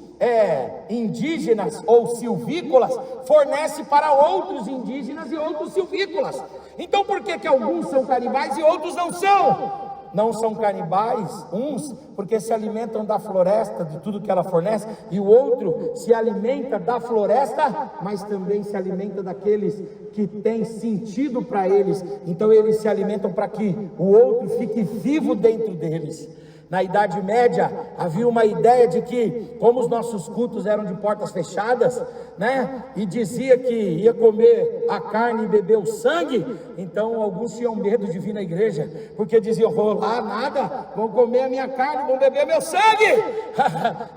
indígenas ou silvícolas, fornece para outros indígenas e outros silvícolas. Então por que alguns são canibais e outros não são? Não são canibais, uns porque se alimentam da floresta, de tudo que ela fornece, e o outro se alimenta da floresta, mas também se alimenta daqueles que têm sentido para eles. Então eles se alimentam para que o outro fique vivo dentro deles. Na Idade Média havia uma ideia de que, como os nossos cultos eram de portas fechadas, né, e dizia que ia comer a carne e beber o sangue, então alguns tinham medo de vir na igreja, porque diziam, vou lá nada, vão comer a minha carne, vão beber meu sangue,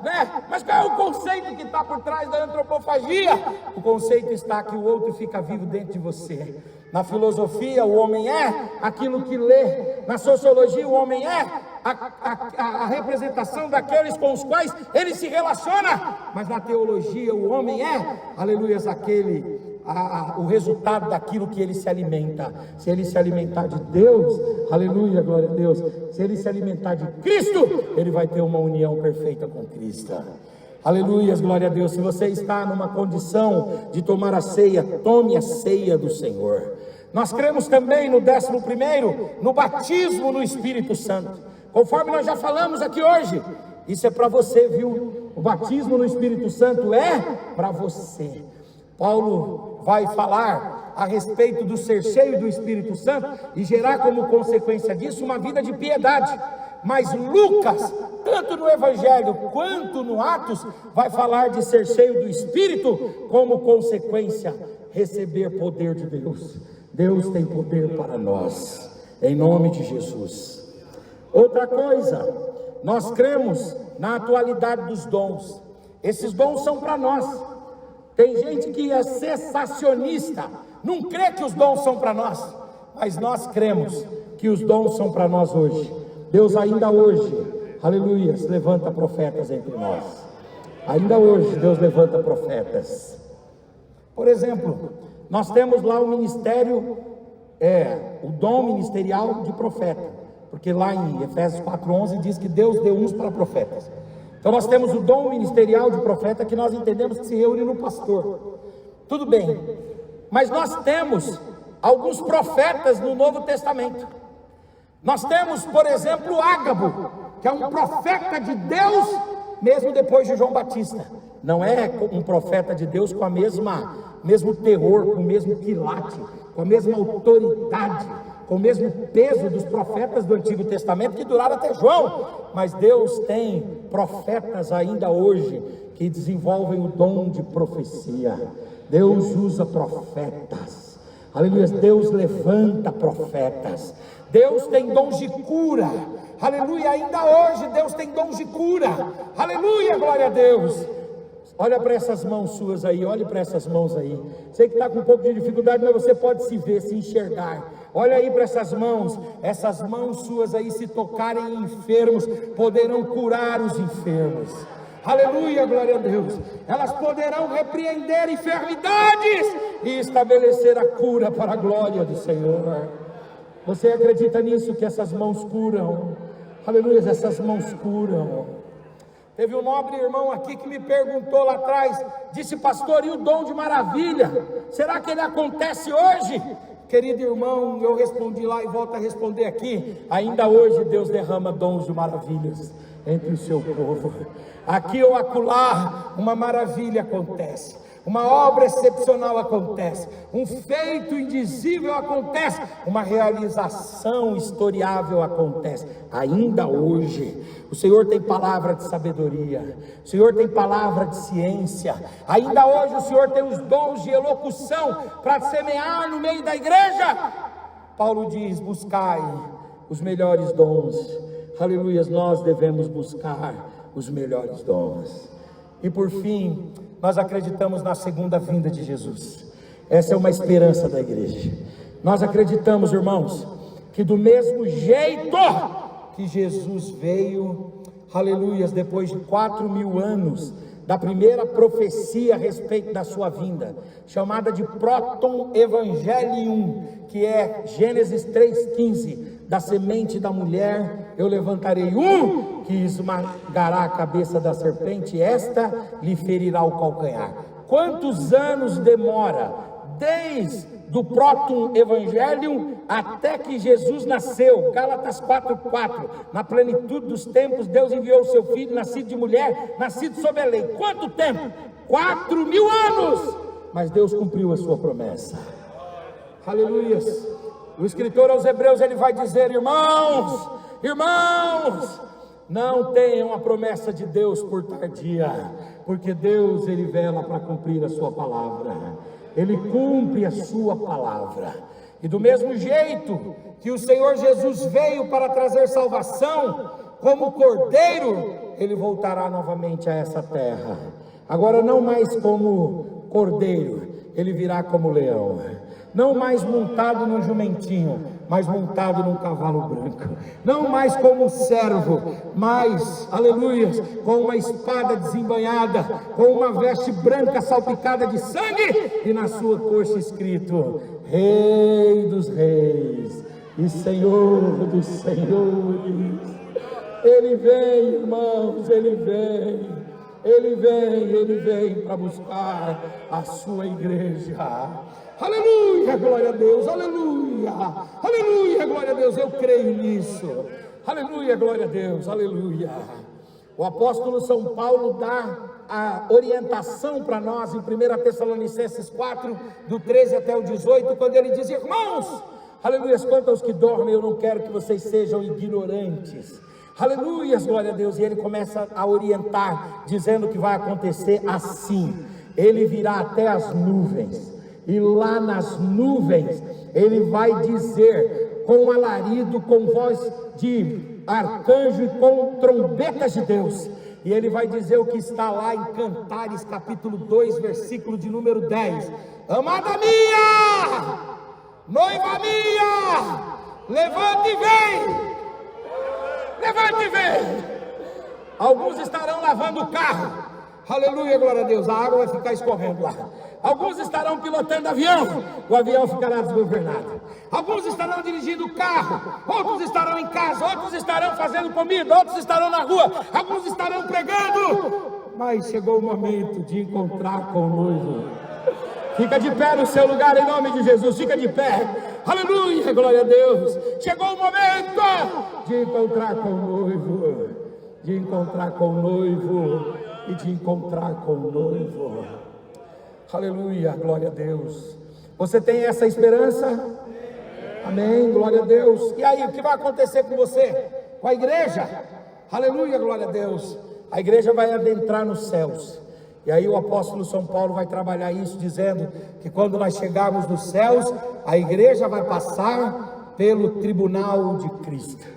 né? Mas qual é o conceito que está por trás da antropofagia? O conceito está que o outro fica vivo dentro de você. Na filosofia, o homem é aquilo que lê. Na sociologia, o homem é a representação daqueles com os quais ele se relaciona. Mas na teologia, o homem é, aleluia, o resultado daquilo que ele se alimenta. Se ele se alimentar de Deus, aleluia, glória a Deus, se ele se alimentar de Cristo, ele vai ter uma união perfeita com Cristo. Aleluia, glória a Deus. Se você está numa condição de tomar a ceia, tome a ceia do Senhor. Nós cremos também no 11º, no batismo no Espírito Santo, conforme nós já falamos aqui hoje. Isso é para você, viu? O batismo no Espírito Santo é para você. Paulo vai falar a respeito do ser cheio do Espírito Santo e gerar como consequência disso uma vida de piedade. Mas Lucas, tanto no Evangelho quanto no Atos, vai falar de ser cheio do Espírito como consequência, receber poder de Deus. Deus tem poder para nós, em nome de Jesus. Outra coisa, nós cremos na atualidade dos dons. Esses dons são para nós. Tem gente que é cessacionista, não crê que os dons são para nós, mas nós cremos que os dons são para nós hoje. Deus ainda hoje, aleluia, levanta profetas entre nós. Ainda hoje Deus levanta profetas. Por exemplo, nós temos lá o ministério, o dom ministerial de profeta, porque lá em Efésios 4:11 diz que Deus deu uns para profetas, Então nós temos o dom ministerial de profeta, que nós entendemos que se reúne no pastor. Tudo bem, mas nós temos alguns profetas no Novo Testamento. Nós temos, por exemplo, Ágabo, que é um profeta de Deus, mesmo depois de João Batista. Não é um profeta de Deus com a mesmo terror, com o mesmo quilate, com a mesma autoridade, com o mesmo peso dos profetas do Antigo Testamento que duraram até João. Mas Deus tem profetas ainda hoje que desenvolvem o dom de profecia. Deus usa profetas, aleluia. Deus levanta profetas. Deus tem dons de cura, aleluia. Ainda hoje Deus tem dons de cura, aleluia, glória a Deus. Olha para essas mãos suas aí, olhe para essas mãos aí. Sei que está com um pouco de dificuldade, mas você pode se ver, se enxergar. Olha aí para essas mãos suas aí, se tocarem em enfermos, poderão curar os enfermos. Aleluia, glória a Deus. Elas poderão repreender enfermidades e estabelecer a cura para a glória do Senhor. Você acredita nisso, que essas mãos curam? Aleluia, essas mãos curam. Teve um nobre irmão aqui que me perguntou lá atrás, disse: pastor, e o dom de maravilha? Será que ele acontece hoje? Querido irmão, eu respondi lá e volto a responder aqui. Ainda hoje Deus derrama dons de maravilhas entre o seu povo. Aqui ou acolá uma maravilha acontece, uma obra excepcional acontece, um feito indizível acontece, uma realização historiável acontece. Ainda hoje o Senhor tem palavra de sabedoria, o Senhor tem palavra de ciência. Ainda hoje o Senhor tem os dons de elocução para semear no meio da igreja. Paulo diz: buscai os melhores dons. Aleluia, nós devemos buscar os melhores dons. E por fim, nós acreditamos na segunda vinda de Jesus. Essa é uma esperança da igreja. Nós acreditamos, irmãos, que do mesmo jeito que Jesus veio, aleluia, depois de 4.000 anos da primeira profecia a respeito da sua vinda, chamada de Proton Evangelium, que é Gênesis 3,15, da semente da mulher eu levantarei um que esmagará a cabeça da serpente, esta lhe ferirá o calcanhar. Quantos anos demora desde do Proton Evangelium até que Jesus nasceu? Gálatas 4:4, na plenitude dos tempos Deus enviou o seu filho, nascido de mulher, nascido sob a lei. Quanto tempo? 4.000 anos. Mas Deus cumpriu a sua promessa. Aleluia. O escritor aos Hebreus, ele vai dizer: irmãos, não tenham a promessa de Deus por tardia, porque Deus, ele vela para cumprir a sua palavra. Ele cumpre a sua palavra. E do mesmo jeito que o Senhor Jesus veio para trazer salvação, como cordeiro, ele voltará novamente a essa terra. Agora não mais como cordeiro, ele virá como leão. Não mais montado num jumentinho, mas montado num cavalo branco. Não mais como um servo, mas, aleluia, com uma espada desembainhada, com uma veste branca salpicada de sangue, e na sua coxa escrito: Rei dos Reis e Senhor dos Senhores. Ele vem, irmãos, ele vem para buscar a sua igreja. Aleluia, glória a Deus, aleluia, glória a Deus, eu creio nisso. Aleluia, glória a Deus, aleluia. O apóstolo São Paulo dá a orientação para nós em 1 Tessalonicenses 4, do 13 até o 18, quando ele diz: irmãos, aleluia, quanto aos que dormem, eu não quero que vocês sejam ignorantes. Aleluia, glória a Deus. E ele começa a orientar, dizendo que vai acontecer assim: ele virá até as nuvens, e lá nas nuvens ele vai dizer com alarido, com voz de arcanjo e com trombetas de Deus. E ele vai dizer o que está lá em Cantares capítulo 2, versículo de número 10: amada minha, noiva minha, levante e vem. Levante e vem. Alguns estarão lavando o carro. Aleluia, glória a Deus. A água vai ficar escorrendo lá. Alguns estarão pilotando avião, o avião ficará desgovernado. Alguns estarão dirigindo o carro, outros estarão em casa, outros estarão fazendo comida, outros estarão na rua, alguns estarão pregando. Mas chegou o momento de encontrar com o noivo. Fica de pé no seu lugar em nome de Jesus, fica de pé. Aleluia, glória a Deus. Chegou o momento de encontrar com o noivo, de encontrar com o noivo e de encontrar com o noivo. Aleluia, glória a Deus. Você tem essa esperança? Amém, glória a Deus. E aí, o que vai acontecer com você? Com a igreja? Aleluia, glória a Deus. A igreja vai adentrar nos céus. E aí o apóstolo São Paulo vai trabalhar isso, dizendo que quando nós chegarmos nos céus, a igreja vai passar pelo tribunal de Cristo.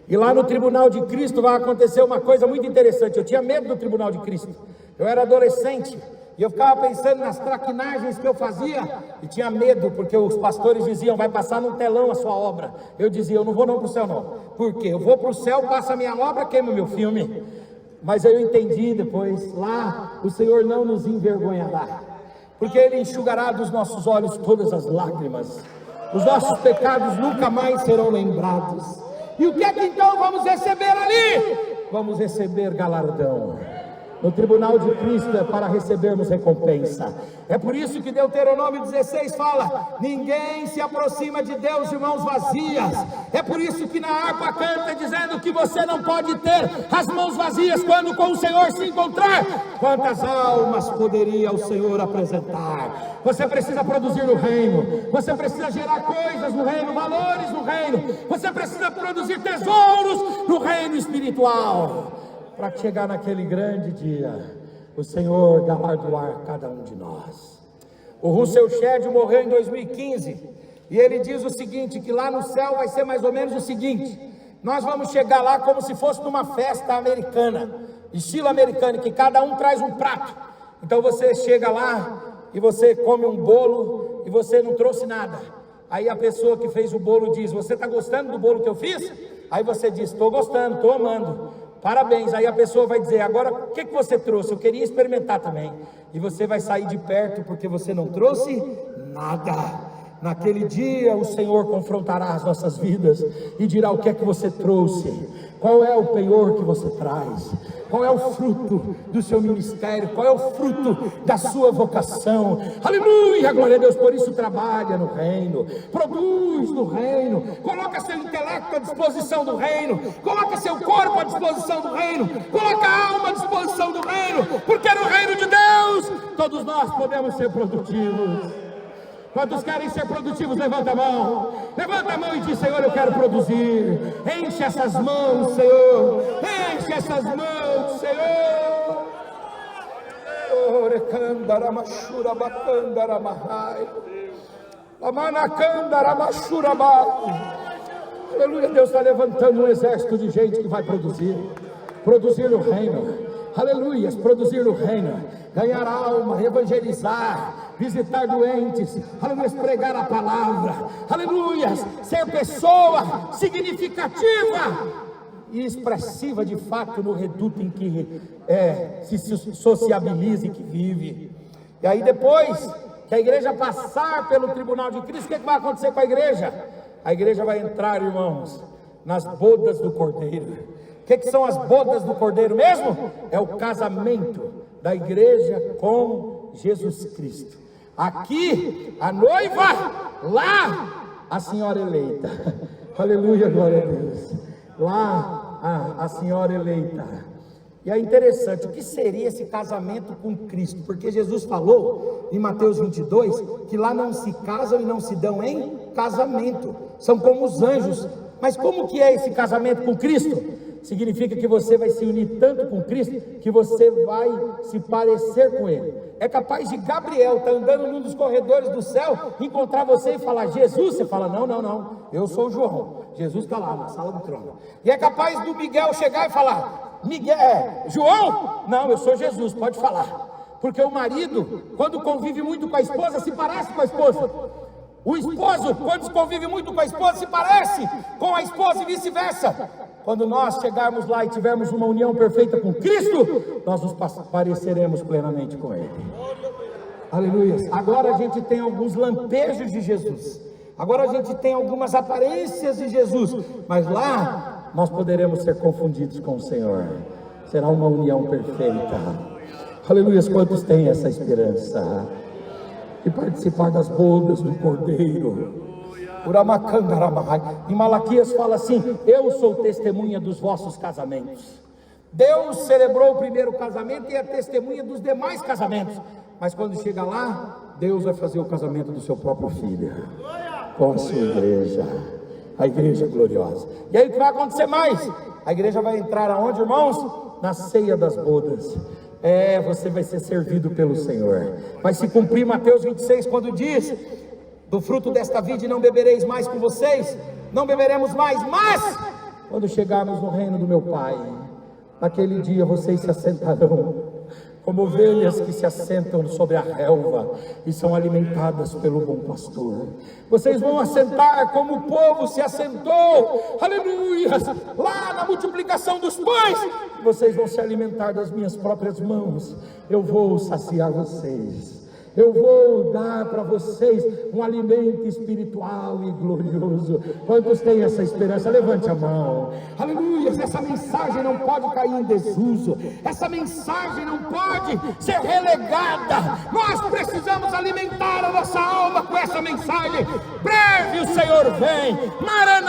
E lá no tribunal de Cristo vai acontecer uma coisa muito interessante. Eu tinha medo do tribunal de Cristo. Eu era adolescente e eu ficava pensando nas traquinagens que eu fazia e tinha medo, porque os pastores diziam: vai passar num telão a sua obra. Eu dizia: eu não vou não para o céu não. Por quê? Eu vou para o céu, passa a minha obra, queima o meu filme. Mas eu entendi depois, lá o Senhor não nos envergonhará, porque Ele enxugará dos nossos olhos todas as lágrimas. Os nossos pecados nunca mais serão lembrados. E o que é que então vamos receber ali? Vamos receber galardão. No tribunal de Cristo é para recebermos recompensa. É por isso que Deuteronômio 16 fala: ninguém se aproxima de Deus de mãos vazias. É por isso que na harpa canta dizendo que você não pode ter as mãos vazias quando com o Senhor se encontrar. Quantas almas poderia o Senhor apresentar? Você precisa produzir no reino, você precisa gerar coisas no reino, valores no reino, você precisa produzir tesouros no reino espiritual, para chegar naquele grande dia, o Senhor galardoar cada um de nós. O Russell Shedd morreu em 2015, e ele diz o seguinte, que lá no céu vai ser mais ou menos o seguinte: nós vamos chegar lá como se fosse numa festa americana, estilo americano, que cada um traz um prato. Então você chega lá, e você come um bolo, e você não trouxe nada. Aí a pessoa que fez o bolo diz: você está gostando do bolo que eu fiz? Aí você diz: estou gostando, estou amando. Parabéns. Aí a pessoa vai dizer: agora o que você trouxe? Eu queria experimentar também. E você vai sair de perto porque você não trouxe nada. Naquele dia o Senhor confrontará as nossas vidas e dirá: o que é que você trouxe? Qual é o penhor que você traz? Qual é o fruto do seu ministério? Qual é o fruto da sua vocação? Aleluia, glória a Deus. Por isso trabalha no reino, produz no reino, coloca seu intelecto à disposição do reino, coloca seu corpo à disposição do reino, coloca a alma à disposição do reino, porque no reino de Deus todos nós podemos ser produtivos. Quantos querem ser produtivos? Levanta a mão e diz: Senhor, eu quero produzir. Enche essas mãos, Senhor, enche essas mãos, Senhor. Aleluia, Deus está levantando um exército de gente que vai produzir no reino. Aleluia, produzir no reino, ganhar alma, evangelizar, visitar doentes, aleluia, pregar a palavra, aleluia, ser pessoa significativa e expressiva de fato no reduto em que se sociabiliza e que vive. E aí depois que a igreja passar pelo tribunal de Cristo, o que vai acontecer com a igreja? A igreja vai entrar, irmãos, nas bodas do Cordeiro. O que são as bodas do Cordeiro mesmo? É o casamento da igreja com Jesus Cristo. Aqui a noiva, lá a senhora eleita. Aleluia, glória a Deus. Lá a senhora eleita. E é interessante, o que seria esse casamento com Cristo? Porque Jesus falou em Mateus 22 que lá não se casam e não se dão em casamento, são como os anjos. Mas como que é esse casamento com Cristo? Significa que você vai se unir tanto com Cristo que você vai se parecer com Ele. É capaz de Gabriel estar andando num dos corredores do céu, encontrar você e falar: Jesus, você fala: não, eu sou o João. Jesus está lá na sala do trono. E é capaz do Miguel chegar e falar: João? Não, eu sou Jesus, pode falar. Porque o marido, quando convive muito com a esposa, se parece com a esposa. O esposo, quando convive muito com a esposa, se parece com a esposa e vice-versa. Quando nós chegarmos lá e tivermos uma união perfeita com Cristo, nós nos pareceremos plenamente com Ele. Aleluia. Agora a gente tem alguns lampejos de Jesus. Agora a gente tem algumas aparências de Jesus. Mas lá nós poderemos ser confundidos com o Senhor. Será uma união perfeita. Aleluia. Quantos têm essa esperança? E participar das bodas do Cordeiro. Em Malaquias fala assim: eu sou testemunha dos vossos casamentos. Deus celebrou o primeiro casamento e é testemunha dos demais casamentos. Mas quando chega lá, Deus vai fazer o casamento do seu próprio filho com a sua igreja, a igreja gloriosa. E aí o que vai acontecer mais? A igreja vai entrar aonde, irmãos? Na ceia das bodas. Você vai ser servido pelo Senhor. Vai se cumprir Mateus 26, quando diz: do fruto desta vide não bebereis mais com vocês, não beberemos mais, mas quando chegarmos no reino do meu Pai, naquele dia vocês se assentarão como ovelhas que se assentam sobre a relva e são alimentadas pelo bom pastor. Vocês vão assentar como o povo se assentou, aleluia, lá na multiplicação dos pães. Vocês vão se alimentar das minhas próprias mãos. Eu vou saciar vocês. Eu vou dar para vocês um alimento espiritual e glorioso. Quantos têm essa esperança? Levante a mão. Aleluia. Essa mensagem não pode cair em desuso. Essa mensagem não pode ser relegada. Nós precisamos alimentar a nossa alma com essa mensagem. Breve o Senhor vem. Maranata.